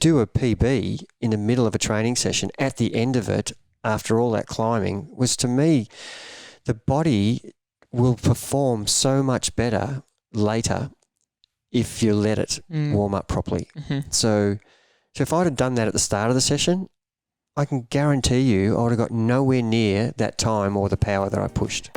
do a PB in the middle of a training session at the end of it, after all that climbing, was, to me, the body will perform so much better later if you let it warm up properly. Mm-hmm. So if I'd have done that at the start of the session, I can guarantee you I would have got nowhere near that time or the power that I pushed.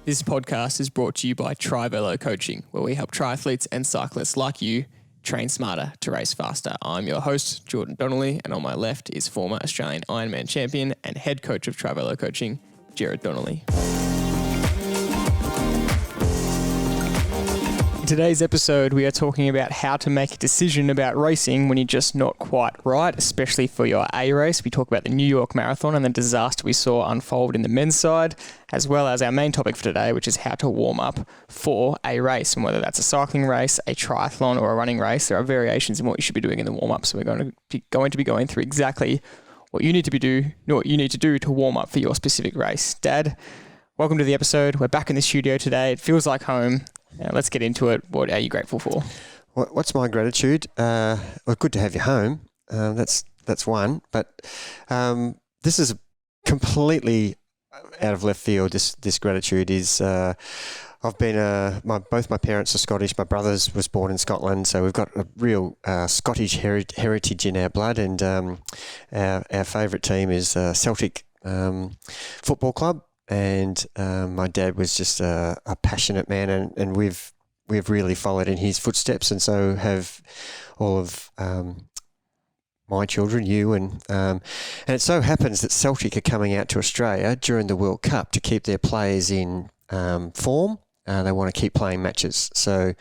This podcast is brought to you by Triathlon Coaching, where we help triathletes and cyclists like you train smarter to race faster. I'm your host, Jordan Donnelly, and on my left is former Australian Ironman Champion and head coach of Triathlon Coaching, Gerard Donnelly. In today's episode, we are talking about how to make a decision about racing when you're just not quite right, especially for your A race. We talk about the New York Marathon and the disaster we saw unfold in the men's side, as well as our main topic for today, which is how to warm up for a race. And whether that's a cycling race, a triathlon, or a running race, there are variations in what you should be doing in the warm-up. So we're going to be going through exactly what you need to do to warm up for your specific race. Dad, welcome to the episode. We're back in the studio today. It feels like home. Let's get into it. What are you grateful for? What's my gratitude? Well, good to have you home. That's one. But this is completely out of left field. This gratitude is. I've been. Both my parents are Scottish. My brother was born in Scotland, so we've got a real Scottish heritage in our blood. And our favourite team is Celtic Football Club. And my dad was just a passionate man, and we've really followed in his footsteps, and so have all of my children, you, and it so happens that Celtic are coming out to Australia during the World Cup to keep their players in form. They want to keep playing matches. So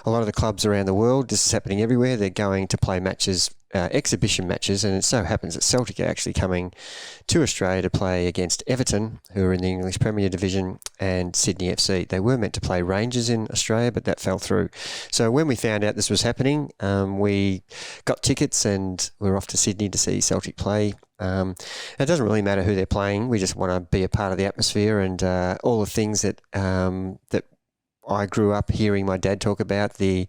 a lot of the clubs around the world, this is happening everywhere, they're going to play matches, exhibition matches, and it so happens that Celtic are actually coming to Australia to play against Everton, who are in the English Premier Division, and Sydney FC. They were meant to play Rangers in Australia, but that fell through. So when we found out this was happening, we got tickets and we're off to Sydney to see Celtic play. It doesn't really matter who they're playing. We just want to be a part of the atmosphere and all the things that I grew up hearing my dad talk about, the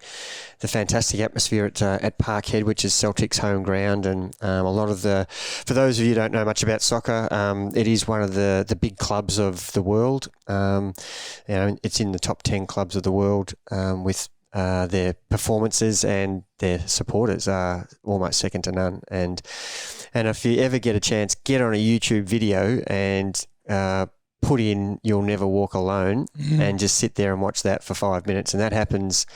fantastic atmosphere at Parkhead, which is Celtic's home ground, and a lot of for those of you who don't know much about soccer, it is one of the big clubs of the world. It's in the top 10 clubs of the world with their performances, and their supporters are almost second to none. And if you ever get a chance, get on a YouTube video and put in "You'll Never Walk Alone" and just sit there and watch that for 5 minutes. And that happens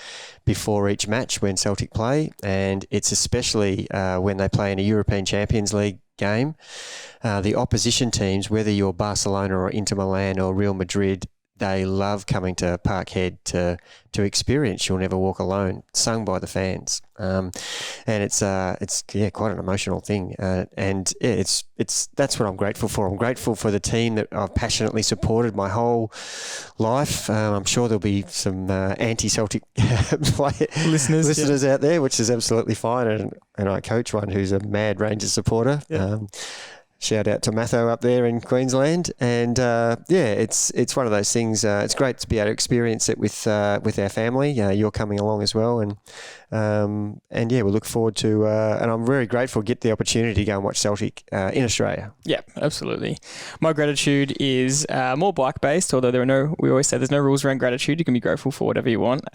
before each match when Celtic play, and it's especially when they play in a European Champions League game. The opposition teams, whether you're Barcelona or Inter Milan or Real Madrid, they love coming to Parkhead to experience "You'll Never Walk Alone," sung by the fans, and it's quite an emotional thing, it's that's what I'm grateful for. I'm grateful for the team that I've passionately supported my whole life. I'm sure there'll be some anti-Celtic listeners out there, which is absolutely fine, and I coach one who's a mad Rangers supporter. Yeah. Shout out to Matho up there in Queensland, and it's one of those things. It's great to be able to experience it with our family. You're coming along as well, and we look forward to. And I'm very grateful to get the opportunity to go and watch Celtic in Australia. Yeah, absolutely. My gratitude is more bike based, although we always say there's no rules around gratitude. You can be grateful for whatever you want.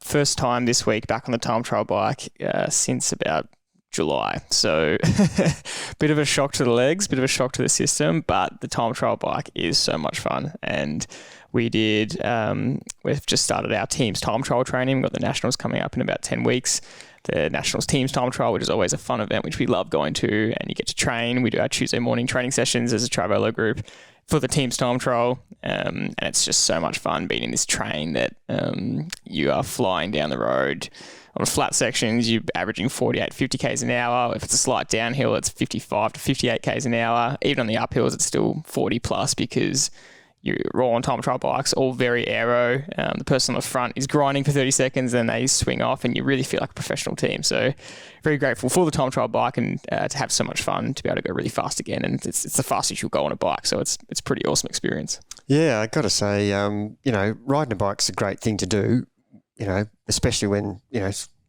First time this week back on the time trial bike since about July. So bit of a shock to the legs, bit of a shock to the system, but the time trial bike is so much fun. And we've just started our team's time trial training. We've got the Nationals coming up in about 10 weeks. The Nationals team's time trial, which is always a fun event, which we love going to, and you get to train. We do our Tuesday morning training sessions as a Triathlon group for the team's time trial. And it's just so much fun being in this train that you are flying down the road. On flat sections, you're averaging 48, 50 Ks an hour. If it's a slight downhill, it's 55 to 58 Ks an hour. Even on the uphills, it's still 40 plus because you're all on time trial bikes, all very aero. The person on the front is grinding for 30 seconds, then they swing off, and you really feel like a professional team. So very grateful for the time trial bike and to have so much fun, to be able to go really fast again. And it's the fastest you'll go on a bike. So it's a pretty awesome experience. Yeah, I got to say, riding a bike's a great thing to do especially when,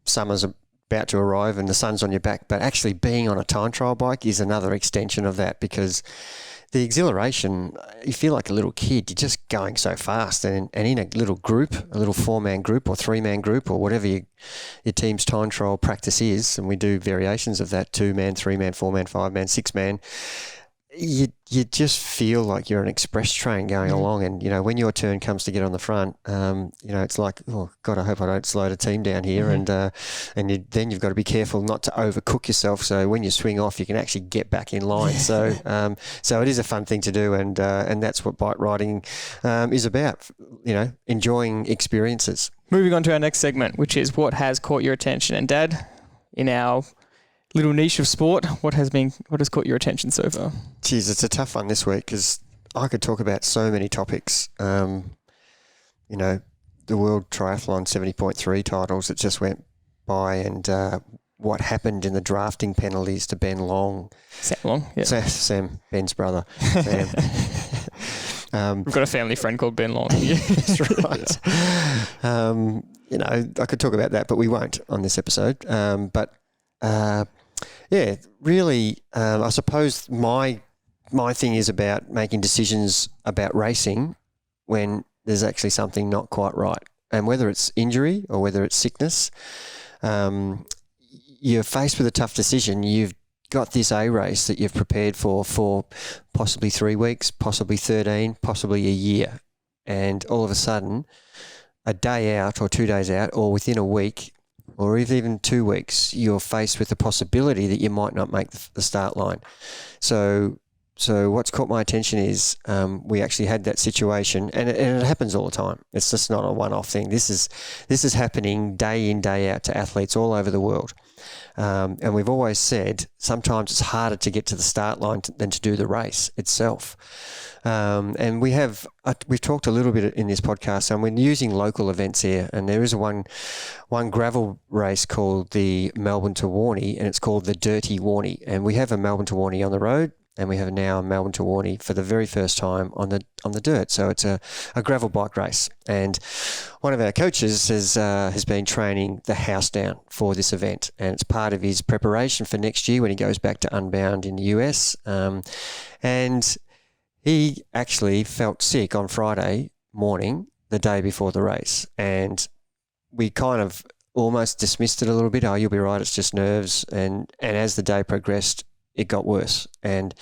summer's about to arrive and the sun's on your back, but actually being on a time trial bike is another extension of that, because the exhilaration, you feel like a little kid. You're just going so fast, and in a little group, a little 4-man group or 3-man group or whatever your team's time trial practice is, and we do variations of that, 2-man, 3-man, 4-man, 5-man, 6-man. You just feel like you're an express train going along, and when your turn comes to get on the front, it's like, oh God, I hope I don't slow the team down here, and then you've got to be careful not to overcook yourself. So when you swing off, you can actually get back in line. So it is a fun thing to do, and that's what bike riding is about. Enjoying experiences. Moving on to our next segment, which is what has caught your attention. And Dad, in our little niche of sport, what has caught your attention so far? Geez, it's a tough one this week because I could talk about so many topics. The World Triathlon 70.3 titles that just went by, and what happened in the drafting penalties to Ben Long. Sam Long, yeah. Sam, Ben's brother. Sam. We've got a family friend called Ben Long. That's right. I could talk about that, but we won't on this episode. Really, I suppose my thing is about making decisions about racing when there's actually something not quite right. And whether it's injury or whether it's sickness, you're faced with a tough decision. You've got this A race that you've prepared for possibly 3 weeks, possibly 13, possibly a year. And all of a sudden, a day out or 2 days out or within a week, or even 2 weeks, you're faced with the possibility that you might not make the start line. So what's caught my attention is we actually had that situation, and it happens all the time. It's just not a one-off thing. This is happening day in, day out to athletes all over the world. And we've always said sometimes it's harder to get to the start line than to do the race itself. And we've talked a little bit in this podcast, and we're using local events here. And there is one gravel race called the Melbourne to Warney, and it's called the Dirty Warney. And we have a Melbourne to Warney on the road, and we have now a Melbourne to Warney for the very first time on the dirt. So it's a gravel bike race. And one of our coaches has been training the house down for this event, and it's part of his preparation for next year when he goes back to Unbound in the US. And he actually felt sick on Friday morning, the day before the race, and we kind of almost dismissed it a little bit. Oh, you'll be right, it's just nerves. And as the day progressed, it got worse. And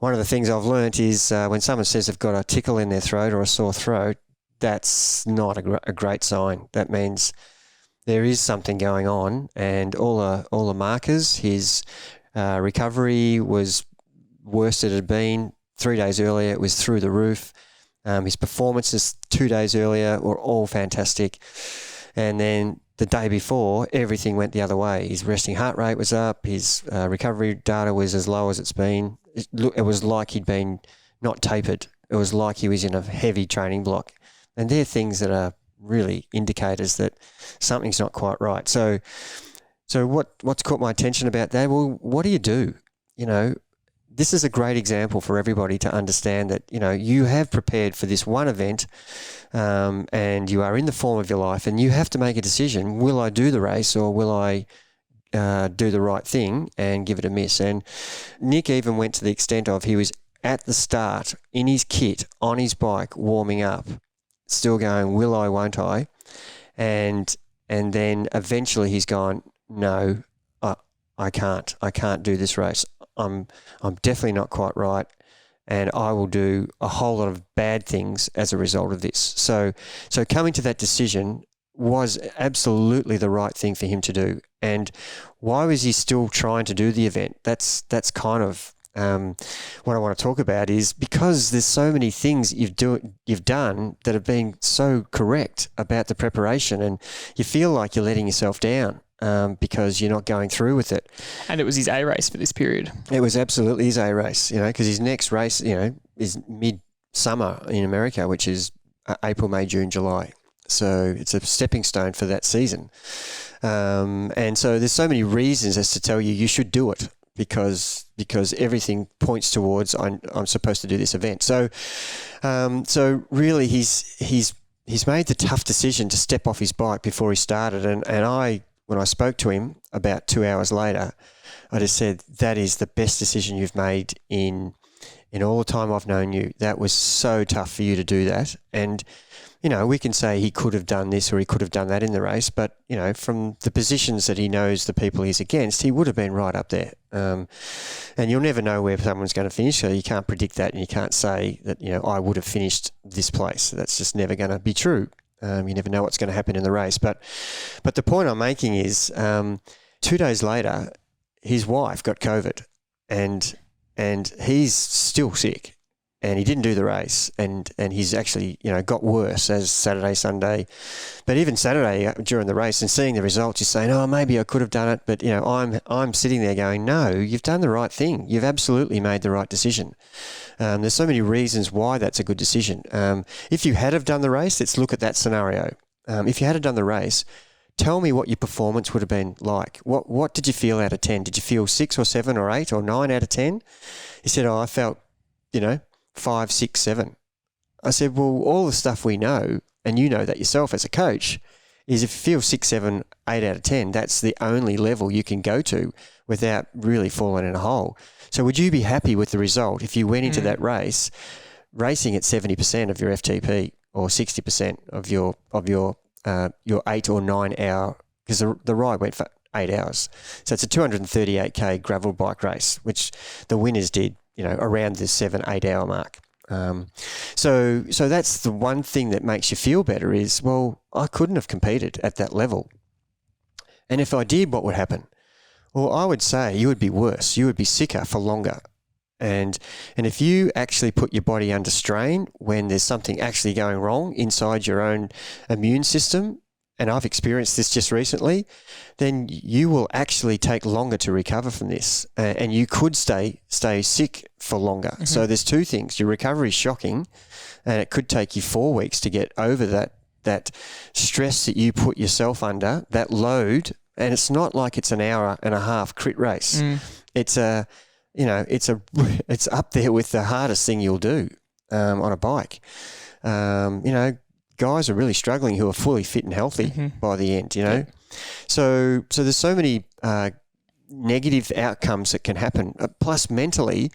one of the things I've learnt is when someone says they've got a tickle in their throat or a sore throat, that's not a great sign. That means there is something going on, and all the markers, his recovery was worse it had been. 3 days earlier, it was through the roof. His performances 2 days earlier were all fantastic. And then the day before, everything went the other way. His resting heart rate was up. His recovery data was as low as it's been. It was like he'd been not tapered. It was like he was in a heavy training block. And they're things that are really indicators that something's not quite right. So what's caught my attention about that? Well, what do you do? This is a great example for everybody to understand that, you have prepared for this one event, and you are in the form of your life, and you have to make a decision. Will I do the race, or will I do the right thing and give it a miss? And Nick even went to the extent of he was at the start in his kit on his bike warming up, still going, will I, won't I? And then eventually he's gone, no, I can't do this race. I'm definitely not quite right, and I will do a whole lot of bad things as a result of this. So coming to that decision was absolutely the right thing for him to do. And why was he still trying to do the event? That's kind of what I want to talk about, is because there's so many things you've done that have been so correct about the preparation, and you feel like you're letting yourself down. Because you're not going through with it. And it was his A race for this period. It was absolutely his A race, because his next race, is mid-summer in America, which is April, May, June, July. So it's a stepping stone for that season. And so there's so many reasons as to tell you should do it, because everything points towards I'm supposed to do this event. So really he's he's made the tough decision to step off his bike before he started. And when I spoke to him about 2 hours later, I just said, that is the best decision you've made in all the time I've known you. That was so tough for you to do that. And, we can say he could have done this or he could have done that in the race, but, from the positions that he knows the people he's against, he would have been right up there. And you'll never know where someone's going to finish, so you can't predict that, and you can't say that, I would have finished this place. That's just never going to be true. You never know what's going to happen in the race. But the point I'm making is 2 days later, his wife got COVID and he's still sick. And he didn't do the race, and he's actually, got worse as Saturday, Sunday. But even Saturday during the race and seeing the results, he's saying, oh, maybe I could have done it. But, I'm sitting there going, no, you've done the right thing. You've absolutely made the right decision. There's so many reasons why that's a good decision. If you had have done the race, let's look at that scenario. If you had have done the race, tell me what your performance would have been like. What did you feel out of 10? Did you feel 6 or 7 or 8 or 9 out of 10? He said, I felt, 5, 6, 7. I said, well, all the stuff we know, and you know that yourself as a coach, is if you feel 6, 7, 8 out of 10, that's the only level you can go to without really falling in a hole. So would you be happy with the result if you went into that race racing at 70% of your FTP or 60% of your 8 or 9 hour, because the ride went for 8 hours. So it's a 238k gravel bike race, which the winners did, around the 7-8 hour mark. So that's the one thing that makes you feel better is, well, I couldn't have competed at that level. And if I did, what would happen? Well, I would say you would be worse. You would be sicker for longer. And if you actually put your body under strain when there's something actually going wrong inside your own immune system, and I've experienced this just recently, then you will actually take longer to recover from this, and you could stay sick for longer. Mm-hmm. So there's two things. Your recovery is shocking, and it could take you 4 weeks to get over that stress that you put yourself under, that load, and it's not like it's an hour and a half crit race. It's it's up there with the hardest thing you'll do on a bike. Guys are really struggling who are fully fit and healthy by the end, Yeah. So there's so many negative outcomes that can happen. Plus mentally,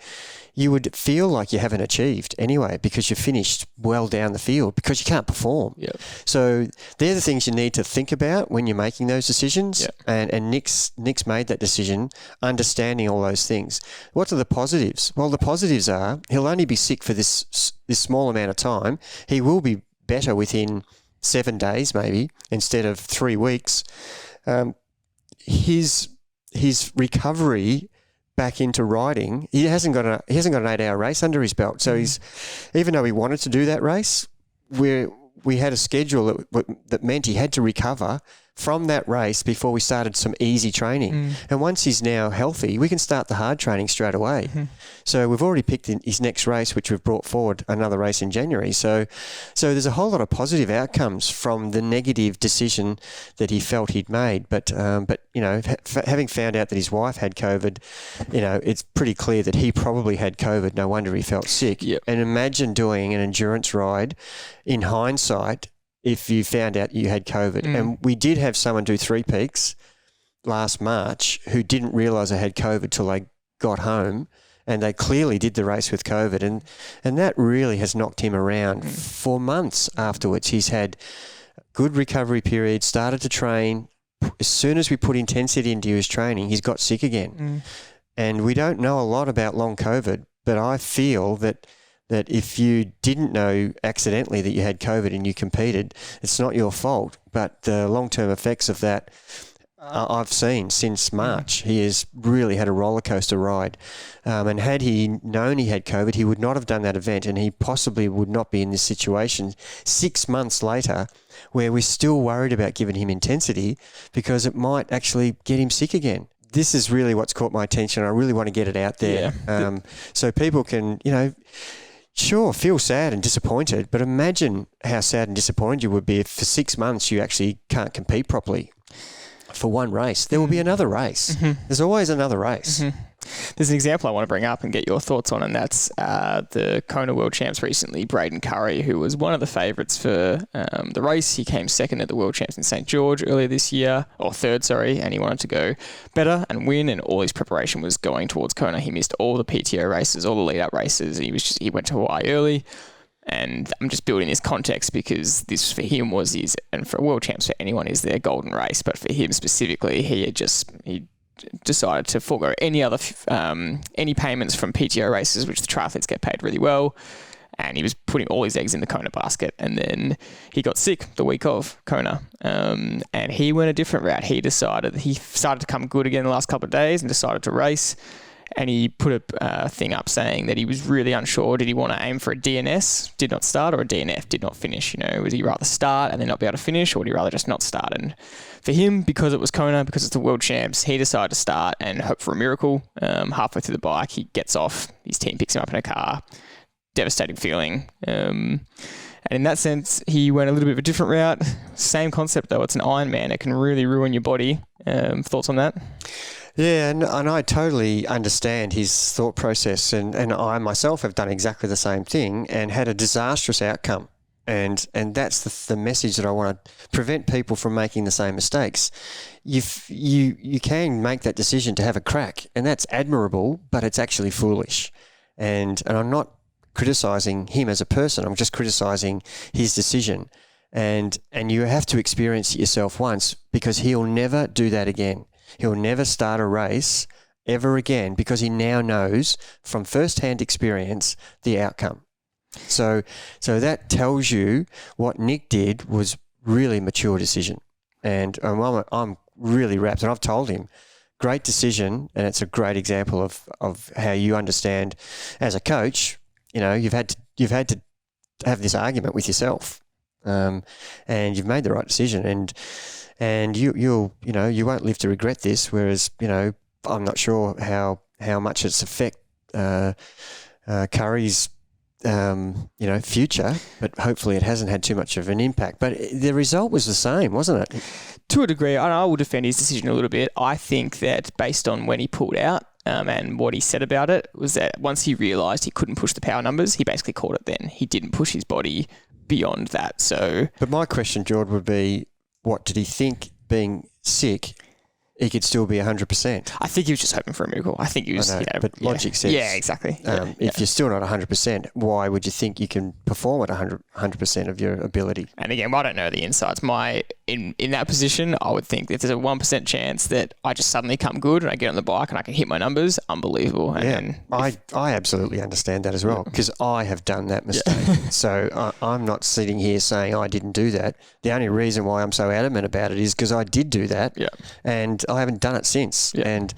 you would feel like you haven't achieved anyway because you finished well down the field because you can't perform. Yep. So they're the things you need to think about when you're making those decisions. Yep. And Nick's made that decision, understanding all those things. What are the positives? Well, the positives are he'll only be sick for this small amount of time. He will be better within 7 days maybe instead of 3 weeks. His recovery back into riding, he hasn't got an 8 hour race under his belt. So he's, even though he wanted to do that race, we had a schedule that meant he had to recover from that race before we started some easy training. And once he's now healthy, we can start the hard training straight away. So we've already picked his next race, which we've brought forward another race in January. So there's a whole lot of positive outcomes from the negative decision that he felt he'd made. But having found out that his wife had COVID, it's pretty clear that he probably had COVID. No wonder he felt sick. Yep. And imagine doing an endurance ride in hindsight if you found out you had COVID. And we did have someone do 3 peaks last March who didn't realise they had COVID till they got home, and they clearly did the race with COVID. And that really has knocked him around for months afterwards. He's had good recovery period, started to train. As soon as we put intensity into his training, he's got sick again. And we don't know a lot about long COVID, but I feel that if you didn't know accidentally that you had COVID and you competed, it's not your fault. But the long-term effects of that I've seen since March. He has really had a roller coaster ride. And had he known he had COVID, he would not have done that event, and he possibly would not be in this situation 6 months later where we're still worried about giving him intensity because it might actually get him sick again. This is really what's caught my attention. I really want to get it out there. So people can, sure, feel sad and disappointed, but imagine how sad and disappointed you would be if for 6 months you actually can't compete properly for one race. There will be another race. There's always another race. there's an example I want to bring up and get your thoughts on, and that's the Kona World Champs recently, Braden Curry, who was one of the favourites for the race. He came second at the World Champs in St. George earlier this year, or third, sorry, and he wanted to go better and win, and all his preparation was going towards Kona. He missed all the PTO races, all the lead-up races. He went to Hawaii early. And I'm just building this context because this for him was his, and for World Champs for anyone, is their golden race. But for him specifically, he decided to forego any payments from PTO races, which the triathletes get paid really well. And he was putting all his eggs in the Kona basket. And then he got sick the week of Kona. And he went a different route. He started to come good again the last couple of days and decided to race. And he put a thing up saying that he was really unsure. Did he want to aim for a DNS, did not start, or a DNF, did not finish? Would he rather start and then not be able to finish, or would he rather just not start? And for him, because it was Kona, because it's the World Champs, he decided to start and hope for a miracle. Halfway through the bike, he gets off. His team picks him up in a car. Devastating feeling. And in that sense, he went a little bit of a different route. Same concept, though. It's an Ironman. It can really ruin your body. Thoughts on that? Yeah, and I totally understand his thought process, and I myself have done exactly the same thing and had a disastrous outcome. And that's the message that I want to prevent people from making the same mistakes. You can make that decision to have a crack, and that's admirable, but it's actually foolish. And I'm not criticising him as a person. I'm just criticising his decision. And you have to experience it yourself once, because he'll never do that again. He'll never start a race ever again, because he now knows from first-hand experience the outcome. So that tells you what Nick did was really mature decision. And I'm really rapt, and I've told him, great decision, and it's a great example of how you understand as a coach. You've had to have this argument with yourself, and you've made the right decision, and you won't live to regret this. Whereas I'm not sure how much it's affect Curry's future, but hopefully it hasn't had too much of an impact. But the result was the same, wasn't it? To a degree, I will defend his decision a little bit. I think that based on when he pulled out and what he said about it, was that once he realised he couldn't push the power numbers, he basically called it then. He didn't push his body beyond that. But my question, Jordan, would be, what did he think, being sick, he could still be 100%? I think he was just hoping for a miracle. I think he was, but logic says... Yeah, exactly. If you're still not 100%, why would you think you can perform at 100% of your ability? And again, I don't know the insights. In that position, I would think if there's a 1% chance that I just suddenly come good and I get on the bike and I can hit my numbers, unbelievable. I absolutely understand that as well, because I have done that mistake. So I'm not sitting here saying I didn't do that. The only reason why I'm so adamant about it is because I did do that, and I haven't done it since. And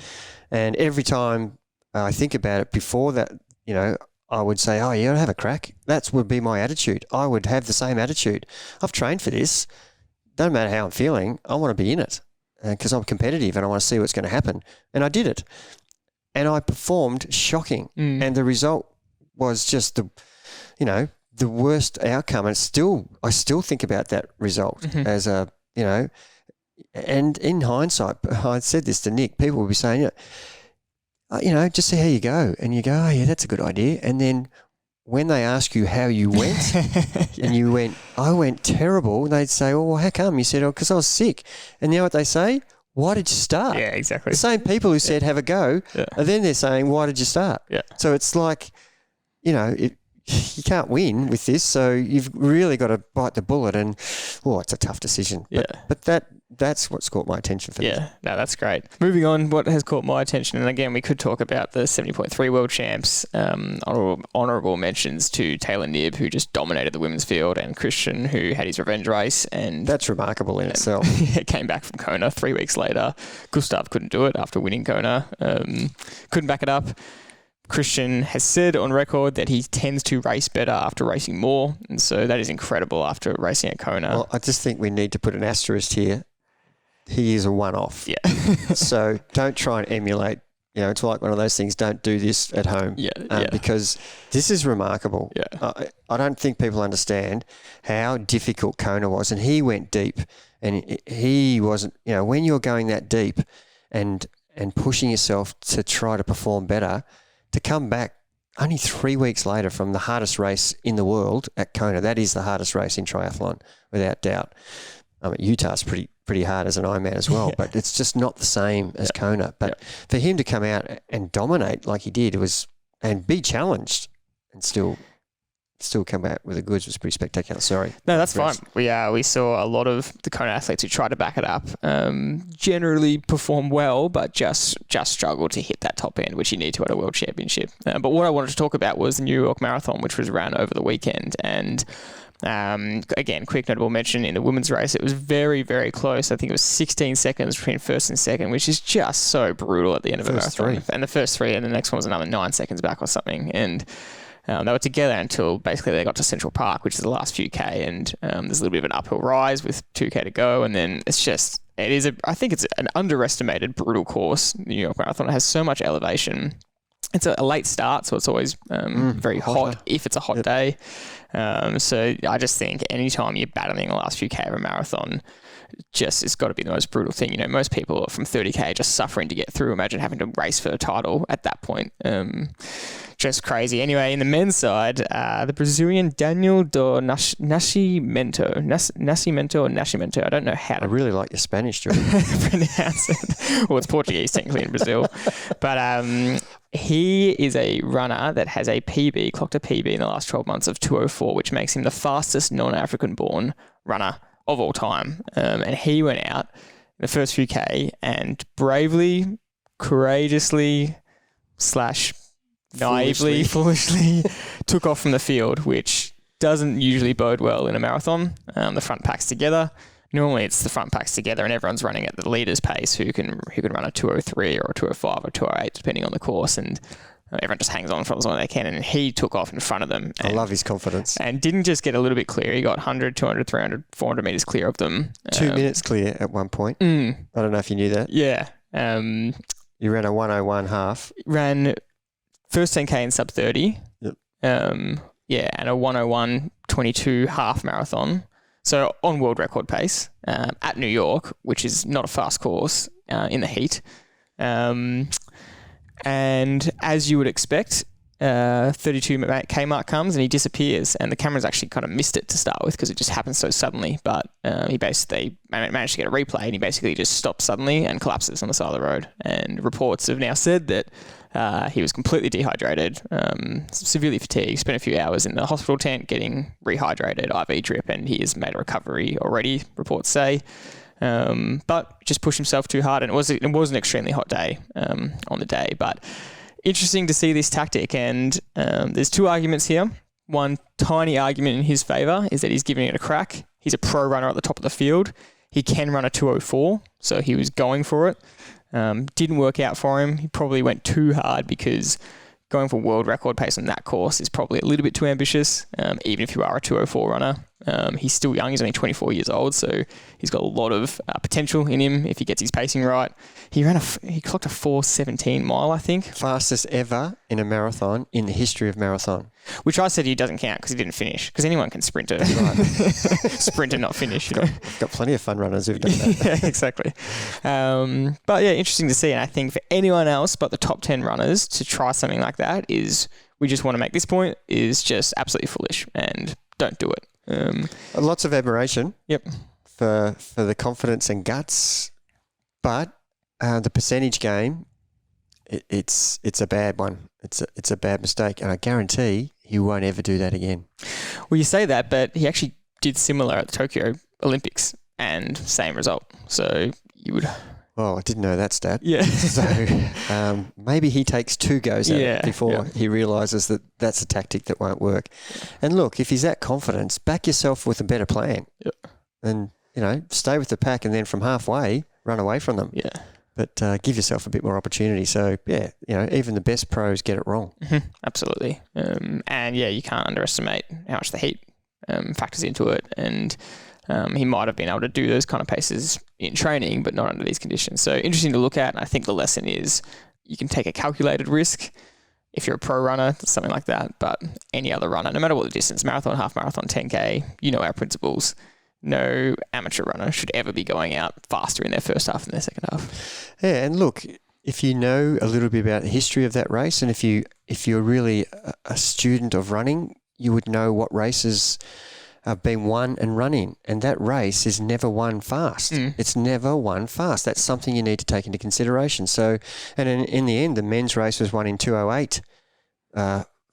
every time I think about it, before that, I would say, oh yeah, I'll have a crack. That would be my attitude. I would have the same attitude. I've trained for this. Doesn't matter how I'm feeling. I want to be in it because I'm competitive and I want to see what's going to happen. And I did it. And I performed shocking. And the result was just the worst outcome. And I still think about that result as and in hindsight, I said this to Nick, people will be saying, just see how you go. And you go, oh yeah, that's a good idea. And then when they ask you how you went, and you went, I went terrible, they'd say, oh, well, how come? You said, oh, because I was sick. And you know what they say? Why did you start? Yeah, exactly. The same people who said have a go, and then they're saying, why did you start? Yeah. So it's like, you can't win with this, so you've really got to bite the bullet, and, it's a tough decision. But that's what's caught my attention for this. Yeah, no, that's great. Moving on, what has caught my attention, and again, we could talk about the 70.3 World Champs, honourable mentions to Taylor Knibb, who just dominated the women's field, and Christian, who had his revenge race. And that's remarkable in itself. Came back from Kona 3 weeks later. Gustav couldn't do it after winning Kona. Couldn't back it up. Christian has said on record that he tends to race better after racing more, and so that is incredible after racing at Kona. Well, I just think we need to put an asterisk here. He is a one-off. Yeah. So don't try and emulate. It's like one of those things, don't do this at home. Because this is remarkable. Yeah. I don't think people understand how difficult Kona was, and he went deep, and he wasn't, when you're going that deep and and pushing yourself to try to perform better, to come back only 3 weeks later from the hardest race in the world at Kona. That is the hardest race in triathlon, without doubt. Utah's pretty hard as an Ironman as well, but it's just not the same as Kona. But for him to come out and dominate like he did and be challenged and still come out with the goods was pretty spectacular. Sorry. No, that's fine. We saw a lot of the Kona athletes who tried to back it up generally perform well, but just struggle to hit that top end, which you need to at a world championship. But what I wanted to talk about was the New York Marathon, which was ran over the weekend. And again, quick notable mention in the women's race, it was very, very close. I think it was 16 seconds between first and second, which is just so brutal at the end of a marathon. And the first three, and the next one was another 9 seconds back or something. And they were together until basically they got to Central Park, which is the last few K, and there's a little bit of an uphill rise with 2K to go, and then I think it's an underestimated brutal course. The New York Marathon, it has so much elevation. It's a late start, so it's always very hot if it's a hot day. So I just think anytime you're battling the last few K of a marathon, it's got to be the most brutal thing. You know, most people are from 30K just suffering to get through. Imagine having to race for a title at that point. Just crazy. Anyway, in the men's side, the Brazilian Daniel do Nascimento. I don't know how to... I really like your Spanish, Jordy. pronounce it. Well, it's Portuguese technically in Brazil. But he is a runner that has clocked a PB in the last 12 months of 2:04, which makes him the fastest non-African born runner of all time. And he went out in the first few K and bravely, courageously / naively, foolishly took off from the field, which doesn't usually bode well in a marathon. The front pack's together. Normally it's the front pack's together and everyone's running at the leader's pace who can run a 2:03 or a 2:05 or 2:08 depending on the course, and everyone just hangs on for as long as they can, and he took off in front of them. I love his confidence. And didn't just get a little bit clear. He got 100, 200, 300, 400 metres clear of them. 2 minutes clear at one point. I don't know if you knew that. Yeah. You ran a 1:01 half. Ran first 10K in sub 30. Yep. And a 1:01.22 half marathon. So on world record pace at New York, which is not a fast course in the heat. And as you would expect, 32K mark comes and he disappears, and the cameras actually kind of missed it to start with because it just happened so suddenly, but he basically managed to get a replay, and he basically just stops suddenly and collapses on the side of the road. And reports have now said that he was completely dehydrated, severely fatigued, spent a few hours in the hospital tent getting rehydrated, IV drip, and he has made a recovery already, reports say. But just pushed himself too hard, and it was an extremely hot day on the day. But interesting to see this tactic, and there's two arguments here. One tiny argument in his favour is that he's giving it a crack. He's a pro runner at the top of the field. He can run a 2:04, so he was going for it. Didn't work out for him. He probably went too hard because going for world record pace on that course is probably a little bit too ambitious, even if you are a 2:04 runner. He's still young. He's only 24 years old, so he's got a lot of potential in him if he gets his pacing right. He clocked a 4:17 mile, I think. Fastest ever in a marathon in the history of marathon. Which I said he doesn't count because he didn't finish. Because anyone can sprint it. Sprint and not finish. Got plenty of fun runners who've done that. Yeah, exactly. But yeah, interesting to see. And I think for anyone else but the top 10 runners to try something like that we just want to make this point, is just absolutely foolish, and don't do it. Lots of admiration. Yep. For the confidence and guts, but the percentage game, it's a bad one. It's a bad mistake, and I guarantee he won't ever do that again. Well, you say that, but he actually did similar at the Tokyo Olympics, and same result. So you would. Well, I didn't know that stat. Yeah. So maybe he takes 2 goes at it before he realises that that's a tactic that won't work. And look, if he's that confident, back yourself with a better plan. Yep. And, stay with the pack, and then from halfway, run away from them. Yeah. But give yourself a bit more opportunity. So, even the best pros get it wrong. Mm-hmm. Absolutely. And, you can't underestimate how much the heat factors into it. And he might have been able to do those kind of paces in training, but not under these conditions. So interesting to look at. And I think the lesson is you can take a calculated risk if you're a pro runner, something like that. But any other runner, no matter what the distance, marathon, half marathon, 10K, our principles. No amateur runner should ever be going out faster in their first half than their second half. Yeah, and look, if you know a little bit about the history of that race, and if you're really a student of running, you would know what races have been won and run in, and that race is never won fast. It's never won fast. That's something you need to take into consideration. So, and in the end, the men's race was won in 2:08.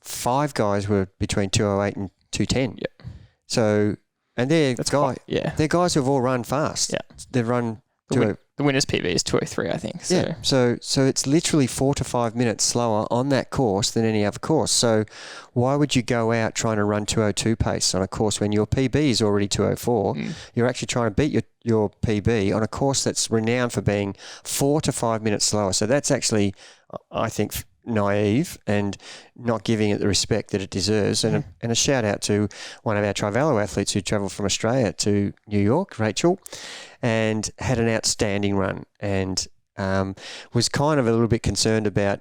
5 guys were between 2:08 and 2:10. Yep. So, and they're guys who've all run fast. Yeah. They've run the winner's PB is 2:03, I think. So. Yeah. So it's literally 4 to 5 minutes slower on that course than any other course. So why would you go out trying to run 2:02 pace on a course when your PB is already 2:04? You're actually trying to beat your PB on a course that's renowned for being 4 to 5 minutes slower. So that's actually, I think, naive and not giving it the respect that it deserves. And a shout out to one of our Trivelo athletes who travelled from Australia to New York, Rachel, and had an outstanding run, and was kind of a little bit concerned about,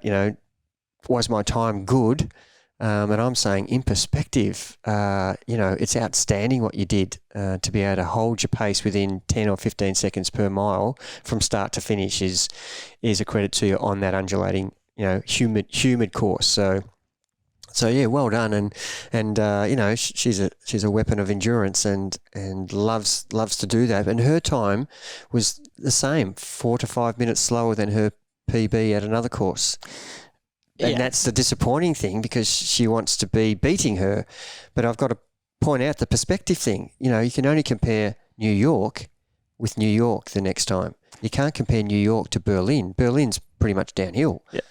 was my time good? And I'm saying, in perspective, it's outstanding what you did to be able to hold your pace within 10 or 15 seconds per mile from start to finish is a credit to you on that undulating, humid course. So yeah, well done, and she's a weapon of endurance and loves to do that. And her time was the same, 4 to 5 minutes slower than her PB at another course. And that's the disappointing thing, because she wants to be beating her. But I've got to point out the perspective thing. You can only compare New York with New York the next time. You can't compare New York to Berlin. Berlin's pretty much downhill. Yeah.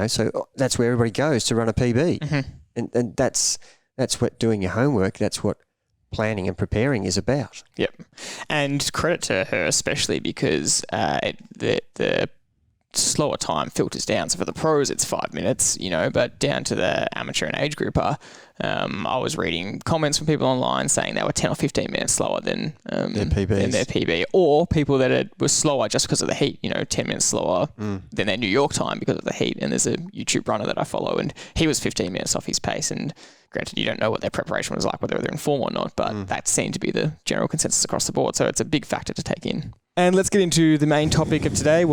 So that's where everybody goes to run a PB. Mm-hmm. And that's what doing your homework, that's what planning and preparing is about. Yep. And credit to her especially, because the slower time filters down. So for the pros, it's 5 minutes, but down to the amateur and age grouper, I was reading comments from people online saying they were 10 or 15 minutes slower than their PB, or people that were slower just because of the heat, 10 minutes slower than their New York time because of the heat. And there's a YouTube runner that I follow, and he was 15 minutes off his pace. And granted, you don't know what their preparation was like, whether they're in form or not, but that seemed to be the general consensus across the board. So it's a big factor to take in. And let's get into the main topic of today,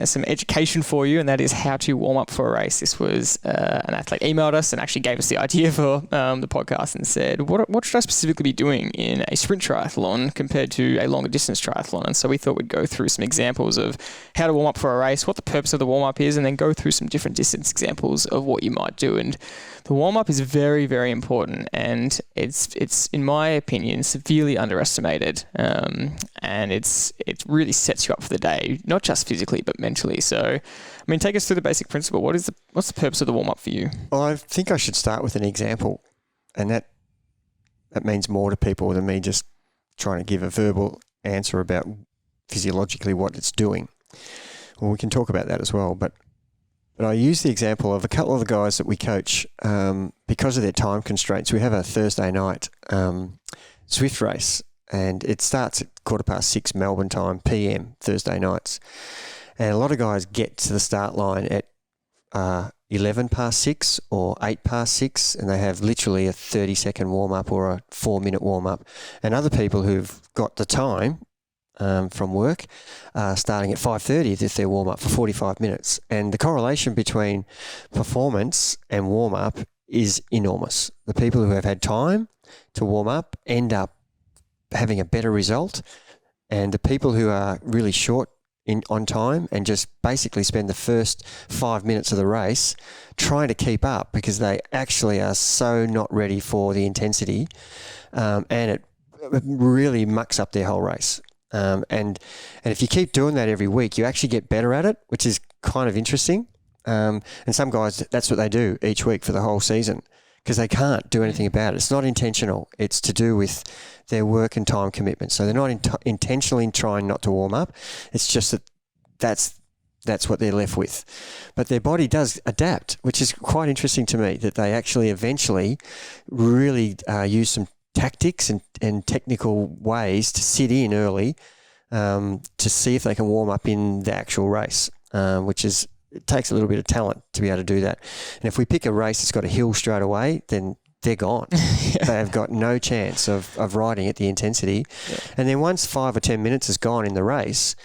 some education for you, and that is how to warm up for a race. This was an athlete emailed us and actually gave us the idea for the podcast and said, what should I specifically be doing in a sprint triathlon compared to a longer distance triathlon? And so we thought we'd go through some examples of how to warm up for a race, what the purpose of the warm up is, and then go through some different distance examples of what you might do. And the warm up is very, very important, and it's in my opinion severely underestimated. And it really sets you up for the day, not just physically but mentally. So, take us through the basic principle. What's the purpose of the warm up for you? Well, I think I should start with an example, and that means more to people than me just trying to give a verbal answer about physiologically what it's doing. Well, we can talk about that as well, but I use the example of a couple of the guys that we coach because of their time constraints. We have a Thursday night Zwift race, and it starts at 6:15 Melbourne time, PM, Thursday nights. And a lot of guys get to the start line at 6:11 or 8:06, and they have literally a 30-second warm-up or a 4-minute warm-up. And other people who've got the time from work starting at 5:30 if they're warm-up for 45 minutes. And the correlation between performance and warm-up is enormous. The people who have had time to warm up end up having a better result, and the people who are really short on time and just basically spend the first 5 minutes of the race trying to keep up because they actually are so not ready for the intensity, and it really mucks up their whole race. And if you keep doing that every week, you actually get better at it, which is kind of interesting. And some guys, that's what they do each week for the whole season, because they can't do anything about it. It's not intentional. It's to do with their work and time commitment. So they're not intentionally trying not to warm up. It's just that's what they're left with. But their body does adapt, which is quite interesting to me, that they actually eventually really use some tactics and technical ways to sit in early to see if they can warm up in the actual race, which is, it takes a little bit of talent to be able to do that. And if we pick a race that's got a hill straight away, then they're gone. Yeah. They have got no chance of riding at the intensity. Yeah. And then once 5 or 10 minutes is gone in the race,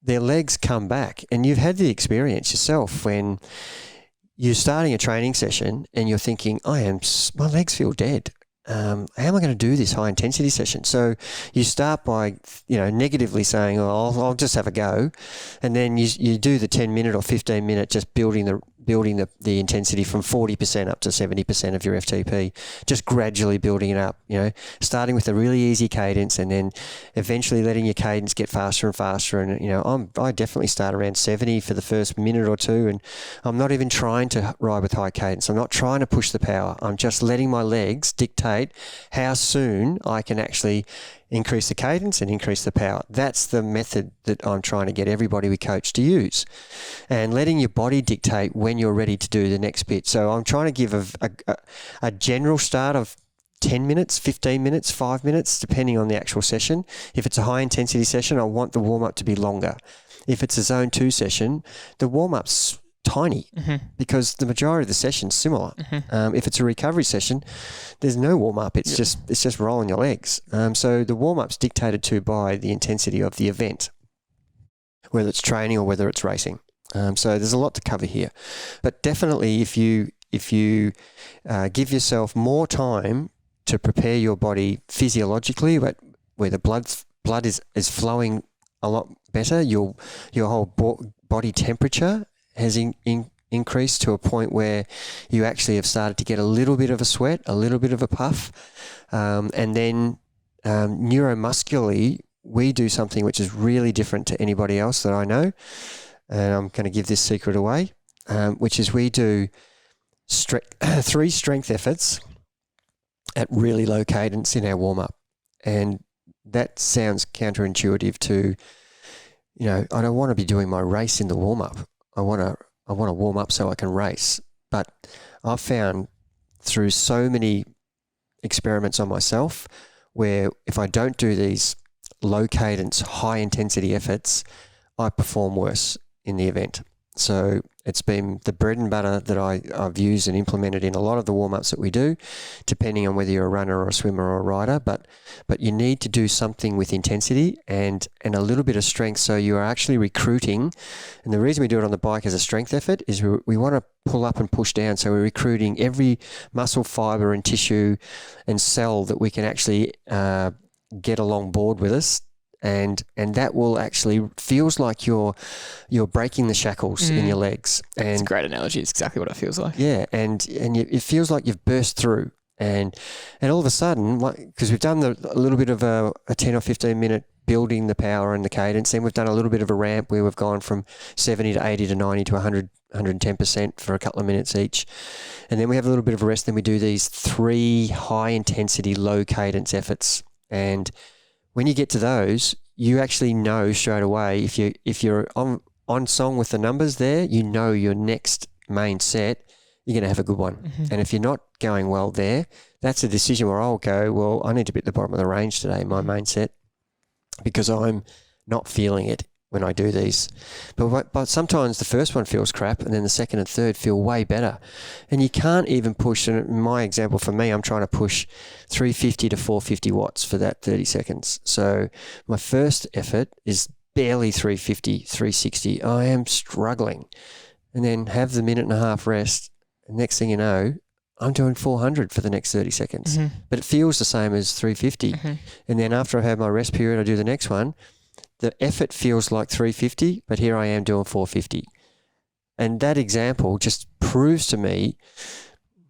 their legs come back. And you've had the experience yourself when you're starting a training session and you're thinking, my legs feel dead. How am I going to do this high intensity session? So you start by, negatively saying, I'll just have a go. And then you do the 10-minute or 15-minute, just building the intensity from 40% up to 70% of your FTP, just gradually building it up, starting with a really easy cadence and then eventually letting your cadence get faster and faster. And, I definitely start around 70 for the first minute or two. And I'm not even trying to ride with high cadence. I'm not trying to push the power. I'm just letting my legs dictate how soon I can actually increase the cadence and increase the power. That's the method that I'm trying to get everybody we coach to use, and letting your body dictate when you're ready to do the next bit. So I'm trying to give a general start of 10 minutes, 15 minutes, 5 minutes, depending on the actual session. If it's a high intensity session, I want the warm up to be longer. If it's a zone 2 session, the warm up's tiny because the majority of the session's similar. If it's a recovery session, there's no warm up. It's just rolling your legs. So the warm up's dictated to by the intensity of the event, whether it's training or whether it's racing. So there's a lot to cover here, but definitely if you give yourself more time to prepare your body physiologically, where the blood is flowing a lot better, your whole body temperature has increased to a point where you actually have started to get a little bit of a sweat, a little bit of a puff. And then neuromuscularly, we do something which is really different to anybody else that I know. And I'm going to give this secret away, which is we do 3 strength efforts at really low cadence in our warm-up. And that sounds counterintuitive to, I don't want to be doing my race in the warm-up. I want to warm up so I can race. But I've found through so many experiments on myself where if I don't do these low cadence, high intensity efforts, I perform worse in the event. So it's been the bread and butter that I've used and implemented in a lot of the warm-ups that we do, depending on whether you're a runner or a swimmer or a rider. But you need to do something with intensity and a little bit of strength, so you are actually recruiting. And the reason we do it on the bike as a strength effort is we want to pull up and push down. So we're recruiting every muscle fibre and tissue and cell that we can actually get along board with us. And that will actually feels like you're breaking the shackles in your legs. And it's a great analogy. It's exactly what it feels like. Yeah, and it feels like you've burst through, and all of a sudden, because we've done a little bit of a 10 or 15 minute building the power and the cadence, then we've done a little bit of a ramp where we've gone from 70 to 80 to 90 to 100, 110% for a couple of minutes each, and then we have a little bit of a rest. Then we do these 3 high intensity, low cadence efforts, and when you get to those, you actually know straight away if you're on song with the numbers there, your next main set, you're going to have a good one. And if you're not going well there, that's a decision where I'll go, well, I need to be at the bottom of the range today, my main set, because I'm not feeling it when I do these. But sometimes the first one feels crap and then the second and third feel way better. And you can't even push, and in my example for me, I'm trying to push 350 to 450 watts for that 30 seconds. So my first effort is barely 350, 360. I am struggling. And then have the minute and a half rest. And next thing you know, I'm doing 400 for the next 30 seconds. But it feels the same as 350. And then after I have my rest period, I do the next one. The effort feels like 350, but here I am doing 450. And that example just proves to me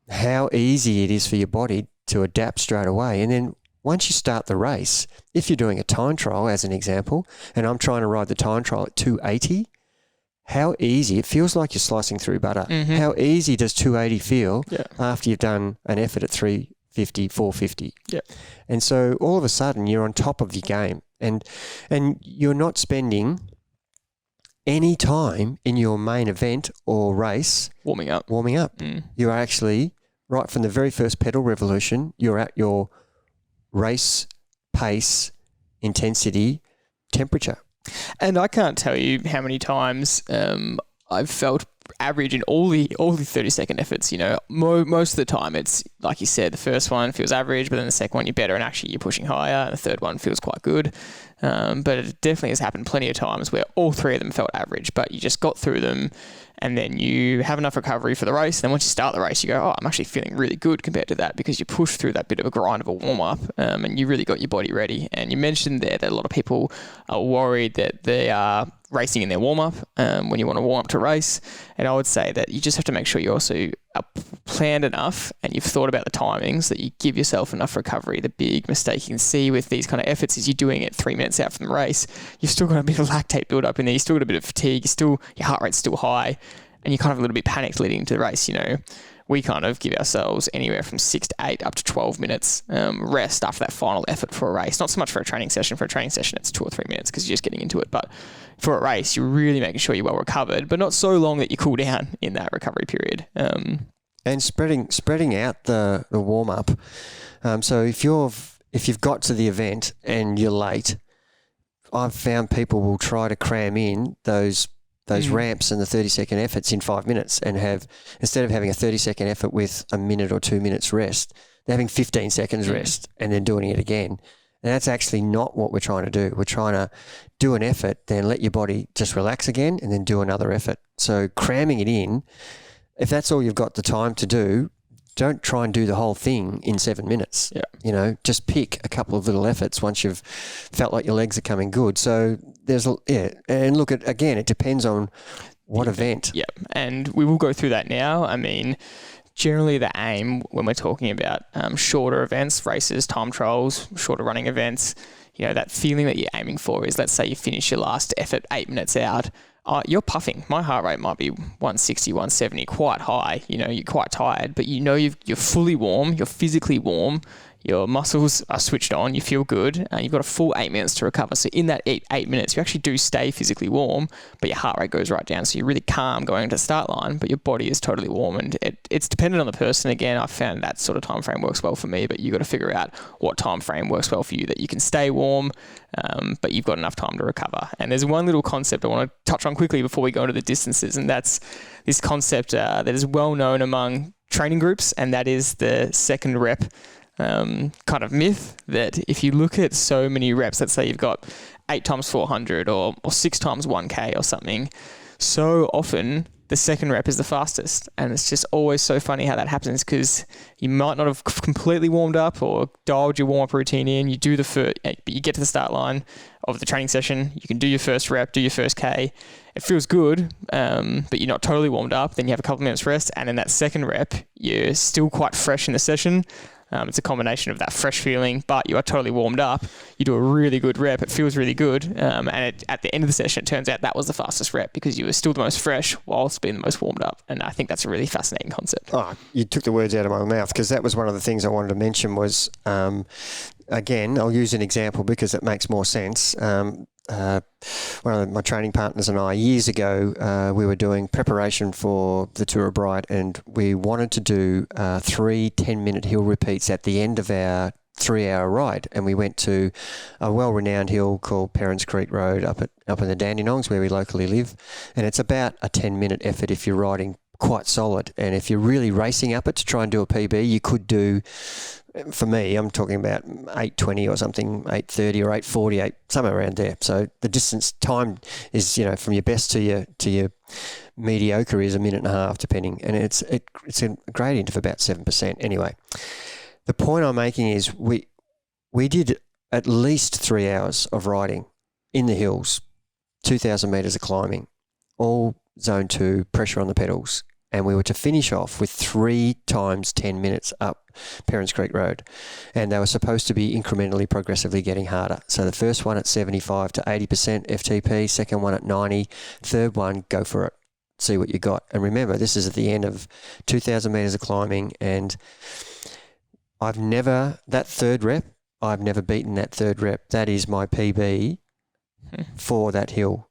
how easy it is for your body to adapt straight away. And then once you start the race, if you're doing a time trial as an example, and I'm trying to ride the time trial at 280, how easy, it feels like you're slicing through butter. How easy does 280 feel after you've done an effort at 350, 450? And so all of a sudden you're on top of your game. And you're not spending any time in your main event or race warming up. You are actually, right from the very first pedal revolution, you're at your race pace, intensity, temperature. And I can't tell you how many times I've felt average in all the 30-second efforts. You know, most of the time it's like you said, the first one feels average, but then the second one you're better, and actually you're pushing higher, and the third one feels quite good. But it definitely has happened plenty of times where all three of them felt average, but you just got through them, and then you have enough recovery for the race. And then once you start the race, you go, oh, I'm actually feeling really good compared to that, because you pushed through that bit of a grind of a warm-up, and you really got your body ready. And you mentioned there that a lot of people are worried that they are racing in their warm-up when you want to warm up to race. And I would say that you just have to make sure you also are planned enough and you've thought about the timings, that you give yourself enough recovery. The big mistake you can see with these kind of efforts is you're doing it 3 minutes out from the race. You've still got a bit of lactate build up in there. You've still got a bit of fatigue. Your heart rate's still high, and you're kind of a little bit panicked leading into the race. You know, we kind of give ourselves anywhere from 6 to 8 up to 12 minutes rest after that final effort for a race. Not so much for a training session. For a training session, it's 2 or 3 minutes because you're just getting into it. But for a race, you're really making sure you're well recovered, but not so long that you cool down in that recovery period. And spreading out the warm up. So if you've got to the event and you're late, I've found people will try to cram in those ramps and the 30-second efforts in 5 minutes, and instead of having a 30-second effort with a minute or 2 minutes rest, they're having 15 seconds rest and then doing it again. And that's actually not what we're trying to do. We're trying to do an effort, then let your body just relax again, and then do another effort. So cramming it in, if that's all you've got the time to do, don't try and do the whole thing in 7 minutes. Yeah. You know, just pick a couple of little efforts once you've felt like your legs are coming good. So and look, again, it depends on what event. Yeah, and we will go through that now. I mean, generally the aim when we're talking about shorter events, races, time trials, shorter running events, you know, that feeling that you're aiming for is, let's say you finish your last effort 8 minutes out, you're puffing. My heart rate might be 160, 170, quite high. You know, you're quite tired, but you know you're fully warm, you're physically warm, your muscles are switched on, you feel good, and you've got a full 8 minutes to recover. So in that eight minutes, you actually do stay physically warm, but your heart rate goes right down. So you're really calm going to the start line, but your body is totally warm. And it's dependent on the person. Again, I found that sort of time frame works well for me, but you got to figure out what time frame works well for you, that you can stay warm, but you've got enough time to recover. And there's one little concept I want to touch on quickly before we go into the distances, and that's this concept that is well known among training groups, and that is the second rep kind of myth, that if you look at so many reps, let's say you've got 8 times 400 or 6 times 1K or something, so often the second rep is the fastest. And it's just always so funny how that happens, because you might not have completely warmed up or dialed your warm-up routine in. You do the first, but you get to the start line of the training session, you can do your first rep, do your first K. It feels good, but you're not totally warmed up. Then you have a couple of minutes rest, and in that second rep, you're still quite fresh in the session. It's a combination of that fresh feeling, but you are totally warmed up. You do a really good rep. It feels really good. And at the end of the session, it turns out that was the fastest rep, because you were still the most fresh whilst being the most warmed up. And I think that's a really fascinating concept. Oh, you took the words out of my mouth, because that was one of the things I wanted to mention was, again, I'll use an example because it makes more sense. One of my training partners and I, years ago, we were doing preparation for the Tour of Bright, and we wanted to do 3 10-minute hill repeats at the end of our 3-hour ride. And we went to a well-renowned hill called Perrins Creek Road up in the Dandenongs, where we locally live. And it's about a 10-minute effort if you're riding quite solid. And if you're really racing up it to try and do a PB, you could do, for me, I'm talking about 8:20 or something, 8:30 or 8:48, somewhere around there. So the distance time is, you know, from your best to your mediocre is a minute and a half, depending. And it's a gradient of about 7%. Anyway, the point I'm making is we did at least 3 hours of riding in the hills, 2,000 metres of climbing, all zone 2, pressure on the pedals. And we were to finish off with 3 times 10 minutes up Perrins Creek Road. And they were supposed to be incrementally, progressively getting harder. So the first one at 75 to 80% FTP, second one at 90, third one, go for it. See what you got. And remember, this is at the end of 2,000 metres of climbing, and I've never beaten that third rep. That is my PB for that hill.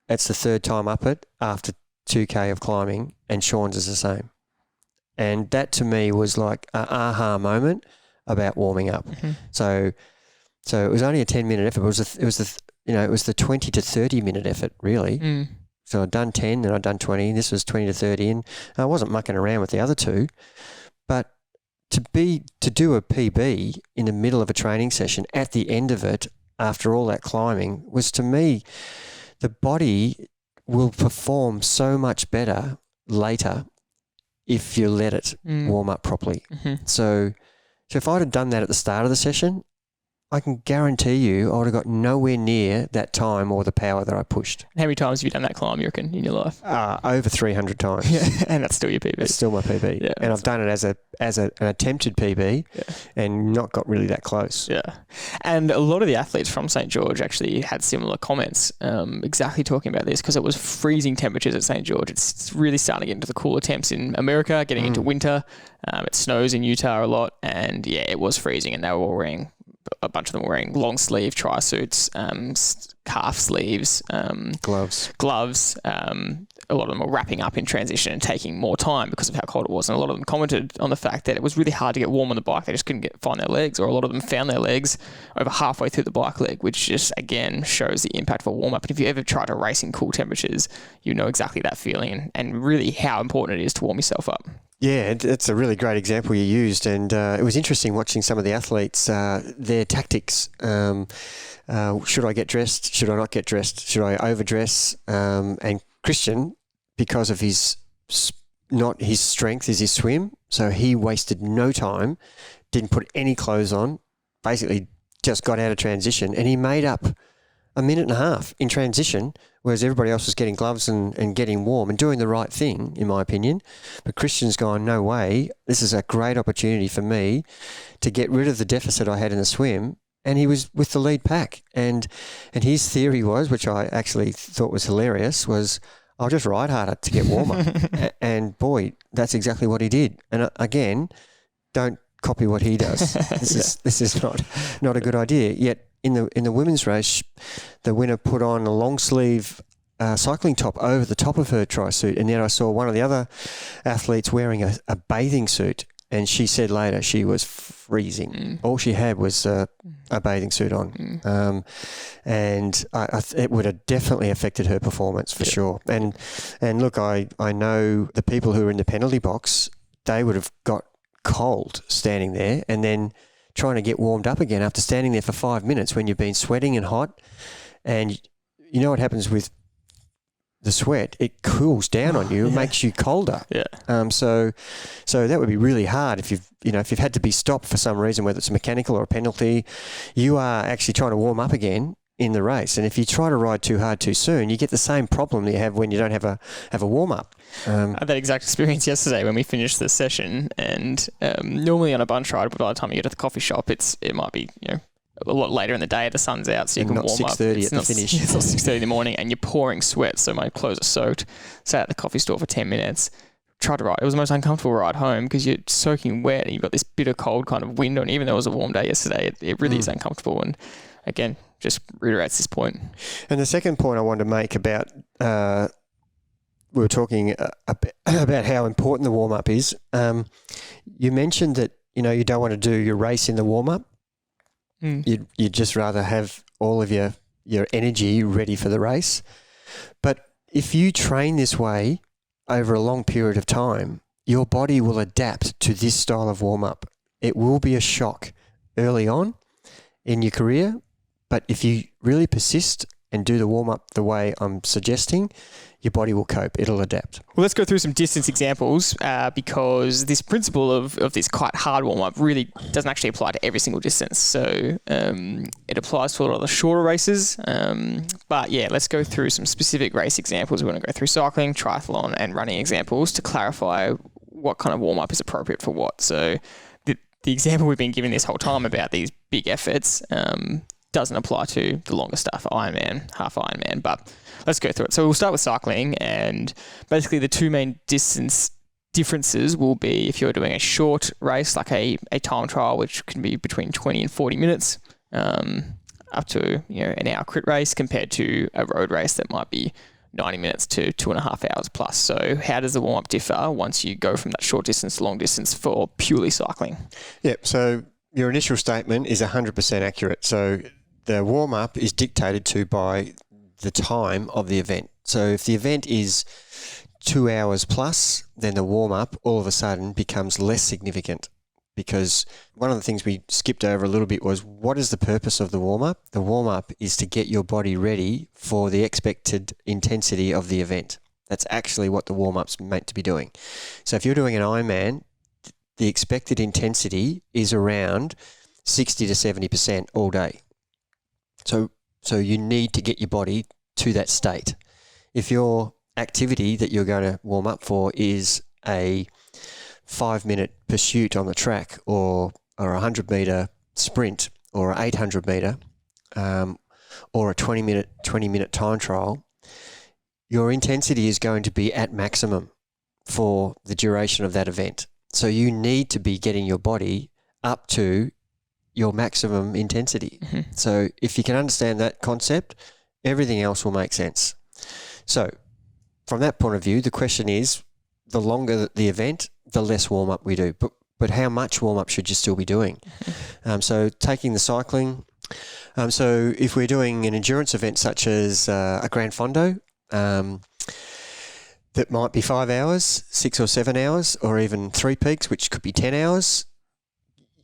That's the third time up it after 2K of climbing, and Sean's is the same. And that to me was like an aha moment about warming up. Mm-hmm. So it was only a 10-minute effort. It was the 20 to 30 minute effort really. So I'd done 10 and I'd done 20. This was 20 to 30, and I wasn't mucking around with the other two. But to do a PB in the middle of a training session at the end of it, after all that climbing, was, to me, the body will perform so much better later if you let it warm up properly. Mm-hmm. So if I'd have done that at the start of the session, I can guarantee you I would have got nowhere near that time or the power that I pushed. How many times have you done that climb, you reckon, in your life? Over 300 times. Yeah, and that's still your PB. It's still my PB. Yeah, and I've done it as an attempted PB and not got really that close. Yeah. And a lot of the athletes from St. George actually had similar comments exactly talking about this, because it was freezing temperatures at St. George. It's really starting to get into the cooler temps in America, getting into winter. It snows in Utah a lot, and it was freezing, and they were all wearing, a bunch of them were wearing long sleeve tri-suits, calf sleeves, gloves. A lot of them were wrapping up in transition and taking more time because of how cold it was. And a lot of them commented on the fact that it was really hard to get warm on the bike. They just couldn't find their legs, or a lot of them found their legs over halfway through the bike leg, which just, again, shows the impact of a warm-up. And if you ever try to race in cool temperatures, you know exactly that feeling and really how important it is to warm yourself up. Yeah, it's a really great example you used, and it was interesting watching some of the athletes, their tactics. Should I get dressed? Should I not get dressed? Should I overdress? And Christian, because of his strength is his swim, so he wasted no time, didn't put any clothes on, basically just got out of transition, and he made up a minute and a half in transition, whereas everybody else was getting gloves and getting warm and doing the right thing, in my opinion. But Christian's gone, no way, this is a great opportunity for me to get rid of the deficit I had in the swim. And he was with the lead pack. And his theory was, which I actually thought was hilarious, was I'll just ride harder to get warmer. And boy, that's exactly what he did. And again, don't copy what he does. This is not a good idea. Yet in the women's race, the winner put on a long sleeve cycling top over the top of her tri-suit, and yet I saw one of the other athletes wearing a bathing suit, and she said later she was freezing. All she had was a bathing suit on, and it would have definitely affected her performance for sure. And look, I know the people who were in the penalty box, they would have got cold standing there, and then trying to get warmed up again after standing there for 5 minutes when you've been sweating and hot. And you know what happens with the sweat? It cools down on you. It makes you colder. Yeah. So that would be really hard if you've had to be stopped for some reason, whether it's a mechanical or a penalty. You are actually trying to warm up again in the race, and if you try to ride too hard too soon, you get the same problem that you have when you don't have a warm up. I had that exact experience yesterday when we finished the session, and normally on a bunch ride, but by the time you get to the coffee shop, it might be a lot later in the day. The sun's out, so you can warm up. Not 6:30 at the finish. It's not 6:30 in the morning, and you're pouring sweat, so my clothes are soaked. Sat at the coffee store for 10 minutes. Tried to ride. It was the most uncomfortable ride home because you're soaking wet and you've got this bitter cold kind of wind on. Even though it was a warm day yesterday, it really is uncomfortable. And again, just reiterates this point. And the second point I wanted to make about, we were talking about how important the warm-up is. You mentioned that, you don't want to do your race in the warm-up. You'd just rather have all of your energy ready for the race. But if you train this way over a long period of time, your body will adapt to this style of warm-up. It will be a shock early on in your career, but if you really persist and do the warm-up the way I'm suggesting, your body will cope. It'll adapt. Well, let's go through some distance examples because this principle of this quite hard warm-up really doesn't actually apply to every single distance. So it applies to a lot of the shorter races. But yeah, let's go through some specific race examples. We're going to go through cycling, triathlon, and running examples to clarify what kind of warm-up is appropriate for what. So the example we've been giving this whole time about these big efforts doesn't apply to the longer stuff, Ironman, half Ironman, but let's go through it. So we'll start with cycling, and basically the two main distance differences will be if you're doing a short race, like a time trial, which can be between 20 and 40 minutes, up to an hour crit race, compared to a road race that might be 90 minutes to 2.5 hours plus. So how does the warm-up differ once you go from that short distance to long distance for purely cycling? Yep, so your initial statement is 100% accurate. So the warm-up is dictated to by the time of the event. So if the event is 2 hours plus, then the warm-up all of a sudden becomes less significant, because one of the things we skipped over a little bit was, what is the purpose of the warm-up? The warm-up is to get your body ready for the expected intensity of the event. That's actually what the warm-up's meant to be doing. So if you're doing an Ironman, the expected intensity is around 60 to 70% all day. So you need to get your body to that state. If your activity that you're going to warm up for is a 5-minute pursuit on the track, or a 100-meter sprint, or an 800-meter, or a 20-minute time trial, your intensity is going to be at maximum for the duration of that event. So you need to be getting your body up to your maximum intensity. Mm-hmm. So if you can understand that concept, everything else will make sense. So from that point of view, the question is, the longer the event, the less warm-up we do. But how much warm-up should you still be doing? So taking the cycling, so if we're doing an endurance event such as a Grand Fondo, that might be 5 hours, 6 or 7 hours, or even 3 peaks, which could be 10 hours.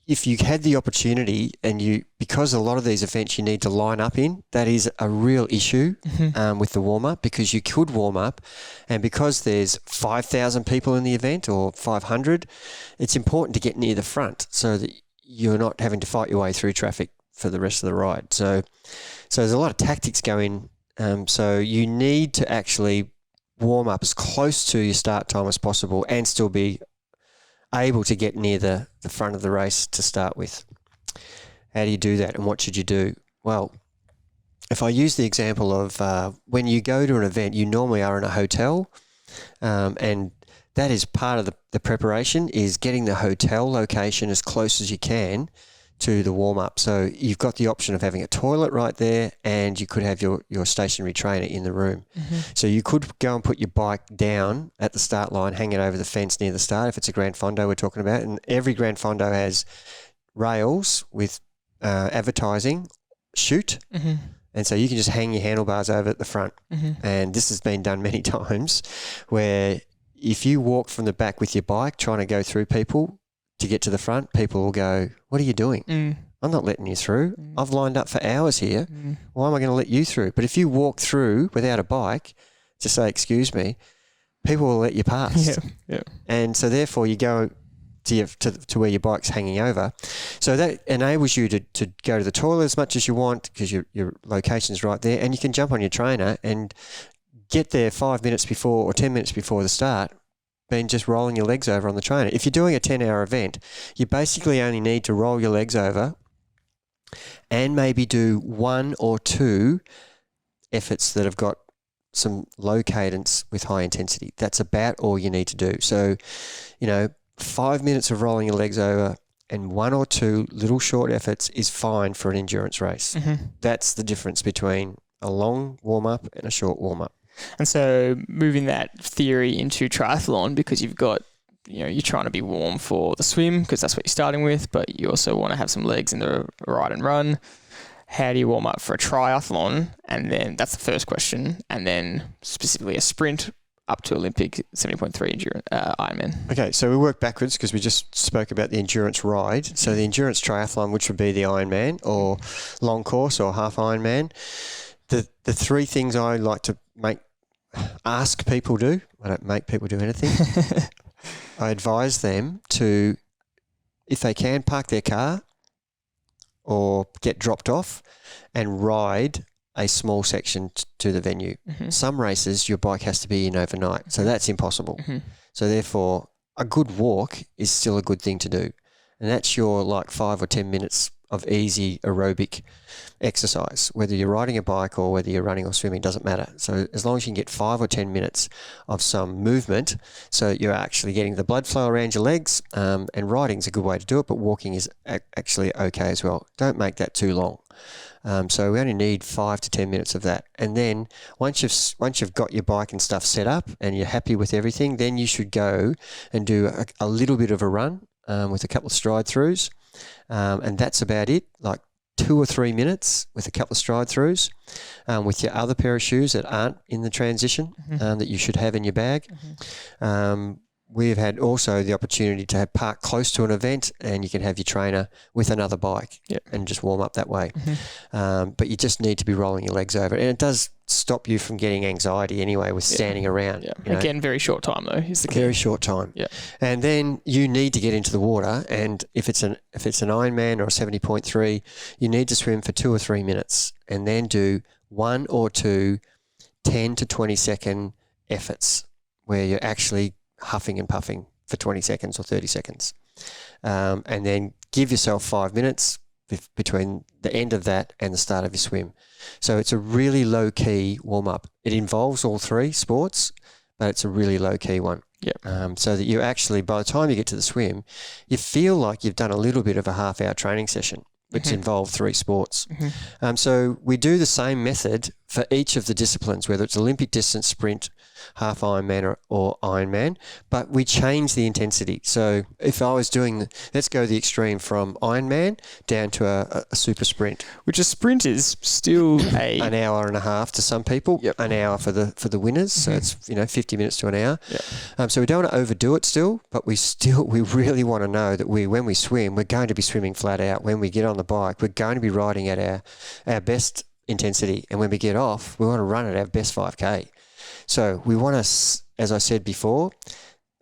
If you had the opportunity, and because a lot of these events you need to line up in, that is a real issue with the warm-up, because you could warm up, and because there's 5,000 people in the event, or 500, it's important to get near the front so that you're not having to fight your way through traffic for the rest of the ride. So there's a lot of tactics going. So you need to actually warm up as close to your start time as possible and still be able to get near the front of the race to start with. How do you do that, and what should you do? Well, if I use the example of when you go to an event, you normally are in a hotel, and that is part of the preparation, is getting the hotel location as close as you can to the warm-up. So you've got the option of having a toilet right there, and you could have your stationary trainer in the room. So you could go and put your bike down at the start line, hang it over the fence near the start, if it's a Grand Fondo we're talking about. And every Grand Fondo has rails with advertising, shoot. And so you can just hang your handlebars over at the front. And this has been done many times, where if you walk from the back with your bike trying to go through people to get to the front, people will go, "What are you doing? I'm not letting you through. I've lined up for hours here. Why am I going to let you through?" But if you walk through without a bike to say, "Excuse me," people will let you pass. Yeah. And so therefore you go to where your bike's hanging over. So that enables you to go to the toilet as much as you want, because your location's right there, and you can jump on your trainer and get there 5 minutes before or 10 minutes before the start, been just rolling your legs over on the trainer. If you're doing a 10-hour event, you basically only need to roll your legs over and maybe do 1 or 2 efforts that have got some low cadence with high intensity. That's about all you need to do. So, 5 minutes of rolling your legs over and 1 or 2 little short efforts is fine for an endurance race. That's the difference between a long warm-up and a short warm-up. And so moving that theory into triathlon, because you've got, you're trying to be warm for the swim because that's what you're starting with, but you also want to have some legs in the ride and run. How do you warm up for a triathlon? And then that's the first question. And then specifically a sprint up to Olympic 70.3 endurance Ironman. Okay, so we work backwards because we just spoke about the endurance ride. So the endurance triathlon, which would be the Ironman or long course or half Ironman, the 3 things I like to ask people do. I don't make people do anything. I advise them to, if they can, park their car or get dropped off and ride a small section to the venue. Some races, your bike has to be in overnight, so that's impossible. So therefore, a good walk is still a good thing to do. And that's your 5 or 10 minutes of easy aerobic exercise. Whether you're riding a bike or whether you're running or swimming, doesn't matter. So as long as you can get 5 or 10 minutes of some movement, so you're actually getting the blood flow around your legs, and riding's a good way to do it, but walking is actually okay as well. Don't make that too long. So we only need 5 to 10 minutes of that. And then once you've got your bike and stuff set up and you're happy with everything, then you should go and do a little bit of a run with a couple of stride throughs. And that's about it, like 2 or 3 minutes with a couple of stride throughs with your other pair of shoes that aren't in the transition that you should have in your bag. We've had also the opportunity to have park close to an event, and you can have your trainer with another bike and just warm up that way. But you just need to be rolling your legs over it. And it does stop you from getting anxiety anyway with standing around. Again, very short time though is the key. Very short time. And then you need to get into the water, and if it's an Ironman or a 70.3, you need to swim for 2 or 3 minutes and then do 1 or 2 10 to 20 second efforts where you're actually huffing and puffing for 20 seconds or 30 seconds. And then give yourself 5 minutes between the end of that and the start of your swim. So it's a really low-key warm-up. It involves all 3 sports, but it's a really low-key one. So that you actually, by the time you get to the swim, you feel like you've done a little bit of a half-hour training session, which involved 3 sports. So we do the same method for each of the disciplines, whether it's Olympic distance, sprint, half Ironman or Ironman, but we change the intensity. So if I was doing, let's go the extreme from Ironman down to a super sprint. Which a sprint is still an hour and a half to some people, an hour for the winners. So it's 50 minutes to an hour. So we don't want to overdo it still, but we really want to know that when we swim, we're going to be swimming flat out. When we get on the bike, we're going to be riding at our best intensity, and when we get off, we want to run at our best 5K. So we want to, as I said before,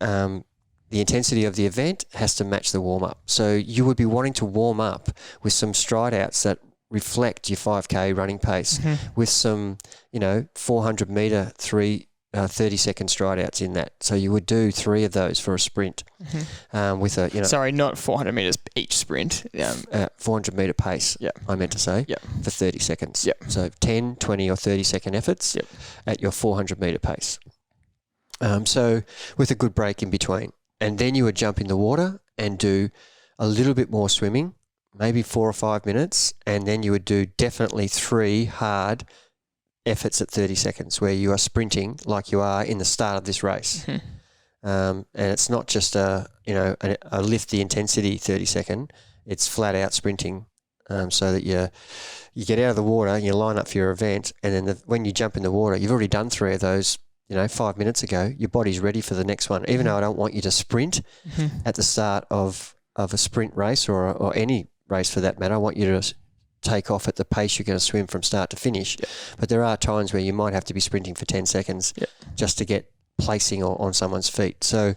the intensity of the event has to match the warm-up. So you would be wanting to warm up with some stride outs that reflect your 5K running pace with some, 400 metre, 30-second stride outs in that. So you would do 3 of those for a sprint with a, Sorry, not 400 metres each sprint. 400 metre pace, I meant to say, for 30 seconds. So 10, 20 or 30-second efforts at your 400 metre pace. So with a good break in between. And then you would jump in the water and do a little bit more swimming, maybe 4 or 5 minutes, and then you would do definitely 3 hard efforts at 30 seconds where you are sprinting like you are in the start of this race. And it's not just a lift the intensity 30 second, it's flat out sprinting so that you get out of the water and you line up for your event, and then when you jump in the water, you've already done 3 of those 5 minutes ago. Your body's ready for the next one, even though I don't want you to sprint at the start of a sprint race or any race for that matter. I want you to take off at the pace you're going to swim from start to finish. But there are times where you might have to be sprinting for 10 seconds just to get placing on someone's feet. So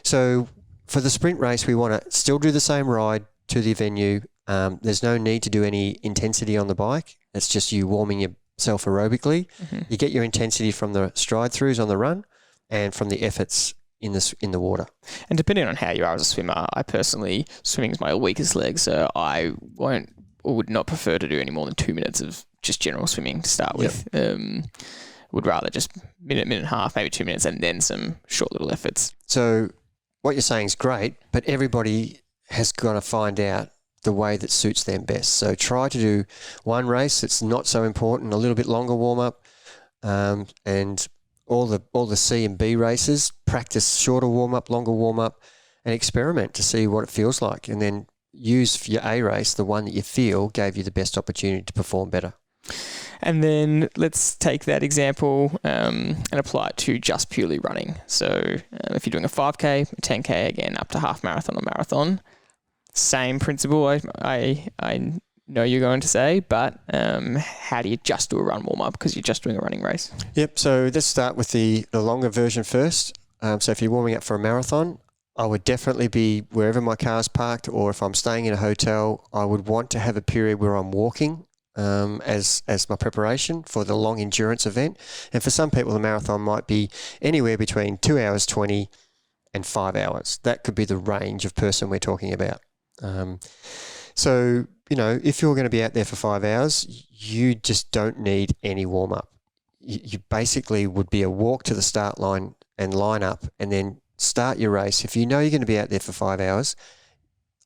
for the sprint race, we want to still do the same ride to the venue. There's no need to do any intensity on the bike. It's just you warming yourself aerobically. You get your intensity from the stride throughs on the run and from the efforts in the water. And depending on how you are as a swimmer, I personally, swimming is my weakest leg, so I would not prefer to do any more than 2 minutes of just general swimming to start with. Would rather just minute and a half, maybe 2 minutes, and then some short little efforts. So what you're saying is great, but everybody has got to find out the way that suits them best. So try to do one race that's not so important, a little bit longer warm up, and all the C and B races, practice shorter warm up, longer warm up, and experiment to see what it feels like, and then use for your A race the one that you feel gave you the best opportunity to perform better. And let's take that example and apply it to just purely running. So if you're doing a 5K, 10K, again, up to half marathon or marathon, same principle I know you're going to say, but how do you just do a run warm-up because you're just doing a running race? Yep, so let's start with the longer version first. So if you're warming up for a marathon, I would definitely be wherever my car's parked, or if I'm staying in a hotel, I would want to have a period where I'm walking as my preparation for the long endurance event. And for some people, the marathon might be anywhere between 2 hours 20 and 5 hours. That could be the range of person we're talking about. So, if you're going to be out there for 5 hours, you just don't need any warm-up. You basically would be a walk to the start line and line up and then start your race. If you know you're going to be out there for 5 hours,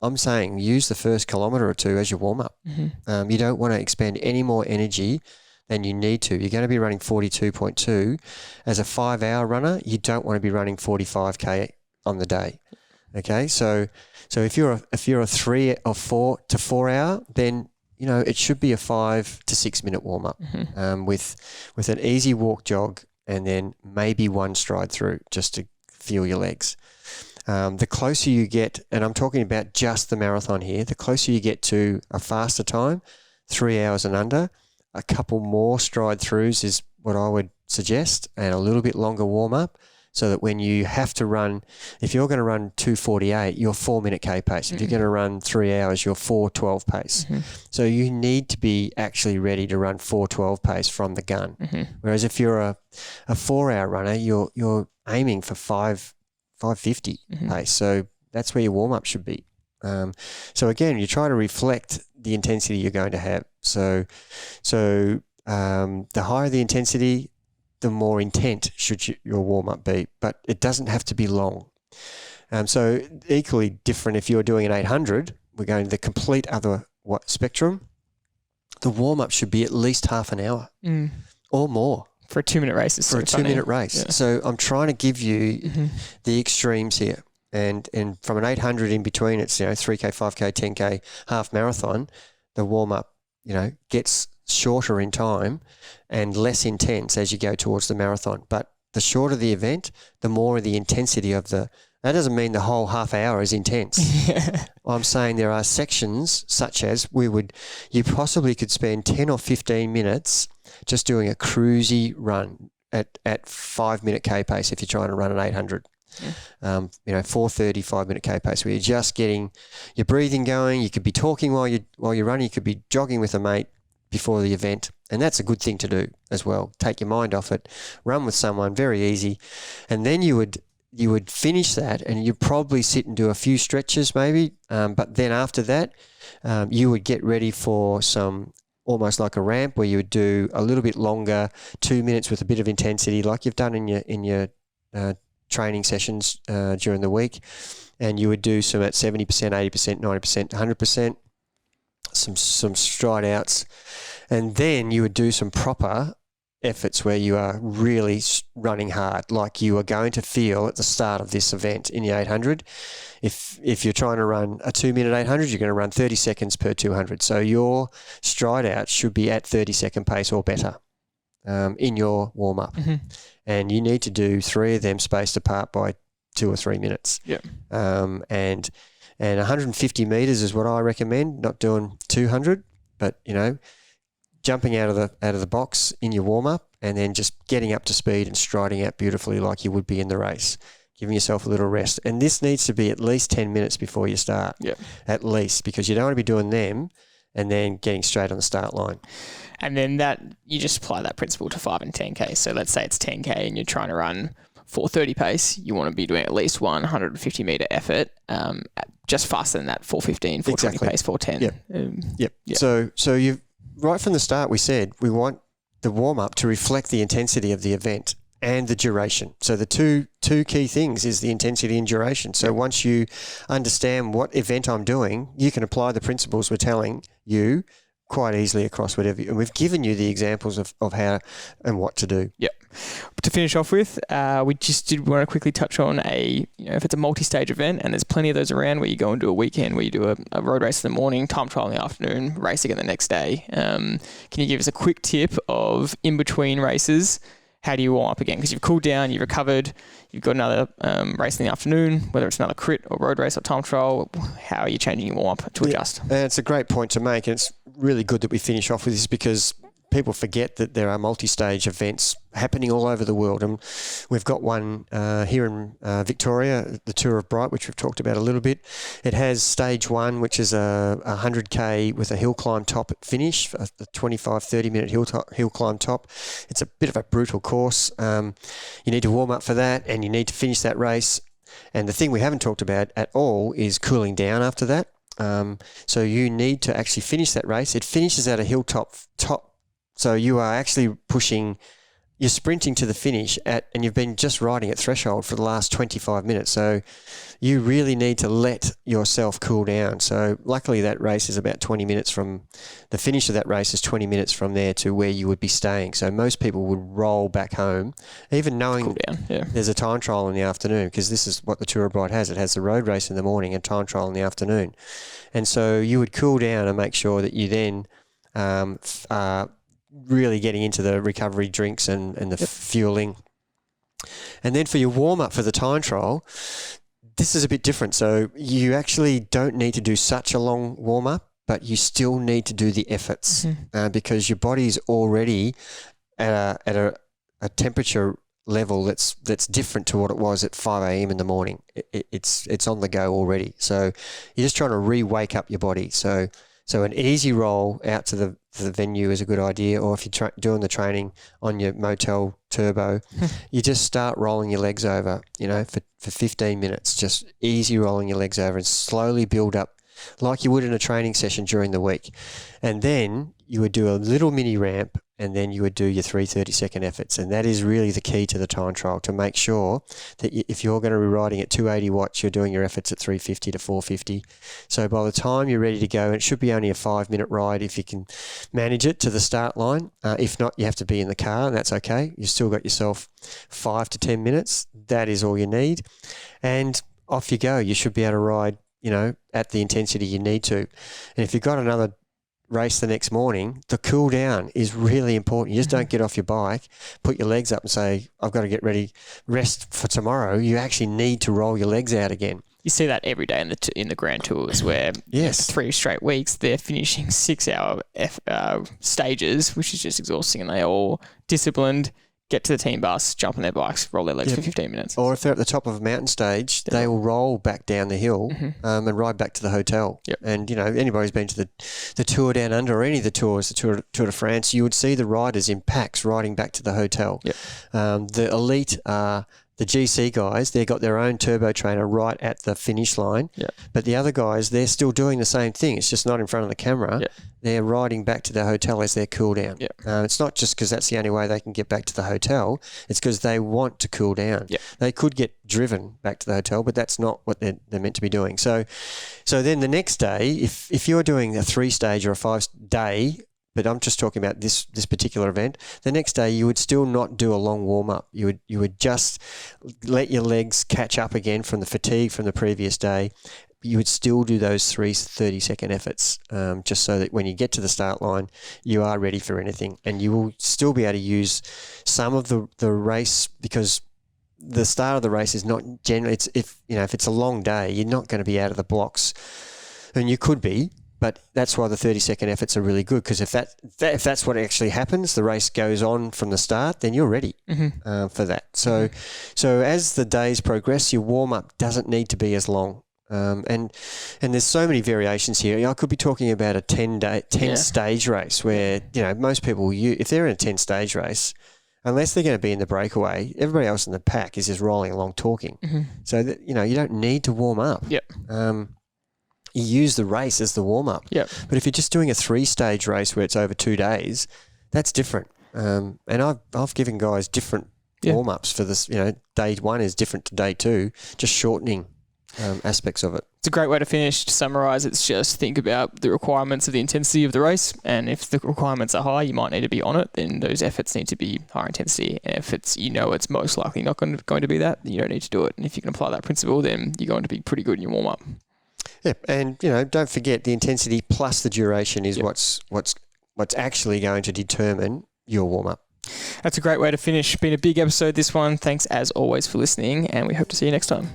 I'm saying use the first kilometre or 2 as your warm-up. You don't want to expend any more energy than you need to. You're going to be running 42.2. As a 5 hour runner, you don't want to be running 45K on the day. Okay, so if you're a 3 or 4 to 4 hour, then it should be a 5 to 6 minute warm up with an easy walk jog and then maybe one stride through just to feel your legs. The closer you get, and I'm talking about just the marathon here, the closer you get to a faster time, 3 hours and under, a couple more stride throughs is what I would suggest, and a little bit longer warm up, so that when you have to run, if you're going to run 2:48, you're 4 minute K pace. If you're going to run 3 hours, you're 4:12 pace. So you need to be actually ready to run 4:12 pace from the gun. Whereas if you're a 4 hour runner, you're aiming for 5:50 pace. So that's where your warm up should be. So again, you try to reflect the intensity you're going to have. So the higher the intensity, the more intent should your warm-up be, but it doesn't have to be long. So equally different if you're doing an 800, we're going to the complete other spectrum. The warm-up should be at least half an hour or more. For a 2 minute race. For a 2 minute race. Yeah. So I'm trying to give you the extremes here. And from an 800 in between, it's 3K, 5K, 10K, half marathon, the warm-up, gets shorter in time and less intense as you go towards the marathon. But the shorter the event, the more the intensity of that doesn't mean the whole half hour is intense. I'm saying there are sections such as you possibly could spend 10 or 15 minutes just doing a cruisy run at 5 minute K pace if you're trying to run an 800. 4:30, 5 minute K pace, where you're just getting your breathing going. You could be talking while you're running. You could be jogging with a mate before the event, and that's a good thing to do as well. Take your mind off it, run with someone, very easy, and then you would finish that, and you'd probably sit and do a few stretches maybe, but then after that, you would get ready for some almost like a ramp where you would do a little bit longer, 2 minutes with a bit of intensity, like you've done in your training sessions during the week, and you would do some at 70%, 80%, 90%, 100%. Some stride outs, and then you would do some proper efforts where you are really running hard, like you are going to feel at the start of this event in the 800. If you're trying to run a 2 minute 800, you're going to run 30 seconds per 200. So your stride out should be at 30-second pace or better in your warm up, and you need to do 3 of them spaced apart by 2 or 3 minutes. And 150 metres is what I recommend, not doing 200, but, jumping out of the box in your warm-up and then just getting up to speed and striding out beautifully like you would be in the race, giving yourself a little rest. And this needs to be at least 10 minutes before you start, at least, because you don't want to be doing them and then getting straight on the start line. And then you just apply that principle to 5 and 10K. So let's say it's 10K and you're trying to run 4:30 pace, you want to be doing at least 150 metre effort, just faster than that 4:15, 4:20 pace, 4:10. So you right from the start, we said we want the warm up to reflect the intensity of the event and the duration. So the two key things is the intensity and duration. So once you understand what event I'm doing, you can apply the principles we're telling you quite easily across whatever. And we've given you the examples of how and what to do. Yep. To finish off with, we just did want to quickly touch on if it's a multi-stage event, and there's plenty of those around where you go and do a weekend where you do a road race in the morning, time trial in the afternoon, race again the next day. Can you give us a quick tip of in between races? How do you warm up again? Because you've cooled down, you've recovered, you've got another race in the afternoon, whether it's another crit or road race or time trial. How are you changing your warm up to adjust? It's a great point to make, and it's really good that we finish off with this because people forget that there are multi-stage events happening all over the world. And we've got one here in Victoria, the Tour of Bright, which we've talked about a little bit. It has stage 1, which is a 100K with a hill climb top at finish, a 25, 30-minute hill climb top. It's a bit of a brutal course. You need to warm up for that, and you need to finish that race. And the thing we haven't talked about at all is cooling down after that. So you need to actually finish that race. It finishes at a hilltop top. So you are actually pushing, you're sprinting to the finish and you've been just riding at threshold for the last 25 minutes. So you really need to let yourself cool down. So luckily that race is about 20 minutes from the finish of that race is 20 minutes from there to where you would be staying. So most people would roll back home, even knowing there's a time trial in the afternoon, because this is what the Tour of Bright has. It has the road race in the morning and time trial in the afternoon. And so you would cool down and make sure that you then really getting into the recovery drinks and the fueling. And then for your warm-up for the time trial, this is a bit different. So you actually don't need to do such a long warm-up, but you still need to do the efforts because your body's already at a temperature level that's different to what it was at 5 a.m. in the morning. It's on the go already. So you're just trying to re-wake up your body. So an easy roll out to the venue is a good idea, or if you're doing the training on your motel turbo, you just start rolling your legs over, for 15 minutes, just easy rolling your legs over and slowly build up like you would in a training session during the week. And then you would do a little mini ramp, and then you would do your 3 30-second efforts. And that is really the key to the time trial, to make sure that if you're going to be riding at 280 watts, you're doing your efforts at 350 to 450. So by the time you're ready to go, and it should be only a 5-minute ride if you can manage it to the start line. If not, you have to be in the car, and that's okay. You've still got yourself 5 to 10 minutes. That is all you need. And off you go. You should be able to ride, at the intensity you need to. And if you've got another race the next morning, the cool down is really important. You just don't get off your bike, put your legs up and say, I've got to get ready, rest for tomorrow. You actually need to roll your legs out again. You see that every day in the Grand Tours where 3 straight weeks they're finishing 6-hour stages, which is just exhausting, and they're all disciplined, get to the team bus, jump on their bikes, roll their legs for 15 minutes. Or if they're at the top of a mountain stage, they will roll back down the hill and ride back to the hotel. Yep. And, anybody who's been to the Tour Down Under or any of the tours, the Tour de France, you would see the riders in packs riding back to the hotel. Yep. The elite are the GC guys. They've got their own turbo trainer right at the finish line. Yep. But the other guys, they're still doing the same thing. It's just not in front of the camera. Yep. They're riding back to their hotel as they cool down. Yep. It's not just because that's the only way they can get back to the hotel. It's because they want to cool down. Yep. They could get driven back to the hotel, but that's not what they're meant to be doing. So then the next day, if you're doing a 3-stage or a 5-day, but I'm just talking about this particular event, the next day you would still not do a long warm-up. You would just let your legs catch up again from the fatigue from the previous day. You would still do those 3 30-second efforts, just so that when you get to the start line, you are ready for anything. And you will still be able to use some of the race, because the start of the race is not generally, if it's a long day, you're not going to be out of the blocks. And you could be, but that's why the 30-second efforts are really good, because if that's what actually happens, the race goes on from the start, then you're ready for that. So as the days progress, your warm-up doesn't need to be as long. And there's so many variations here. I could be talking about a 10-stage race where, most people, if they're in a 10-stage race, unless they're going to be in the breakaway, everybody else in the pack is just rolling along talking. So that, you don't need to warm up. Yep. You use the race as the warm-up. Yep. But if you're just doing a 3-stage race where it's over 2 days, that's different. And I've given guys different warm-ups for this. Day 1 is different to day 2, just shortening aspects of it. It's a great way to finish. To summarise, it's just think about the requirements of the intensity of the race, and if the requirements are high, you might need to be on it. Then those efforts need to be higher intensity, and if it's it's most likely not going to be that, then you don't need to do it. And if you can apply that principle, then you're going to be pretty good in your warm-up. Yeah, and don't forget the intensity plus the duration is what's actually going to determine your warm-up. That's a great way to finish. Been a big episode, this one. Thanks as always for listening, and we hope to see you next time.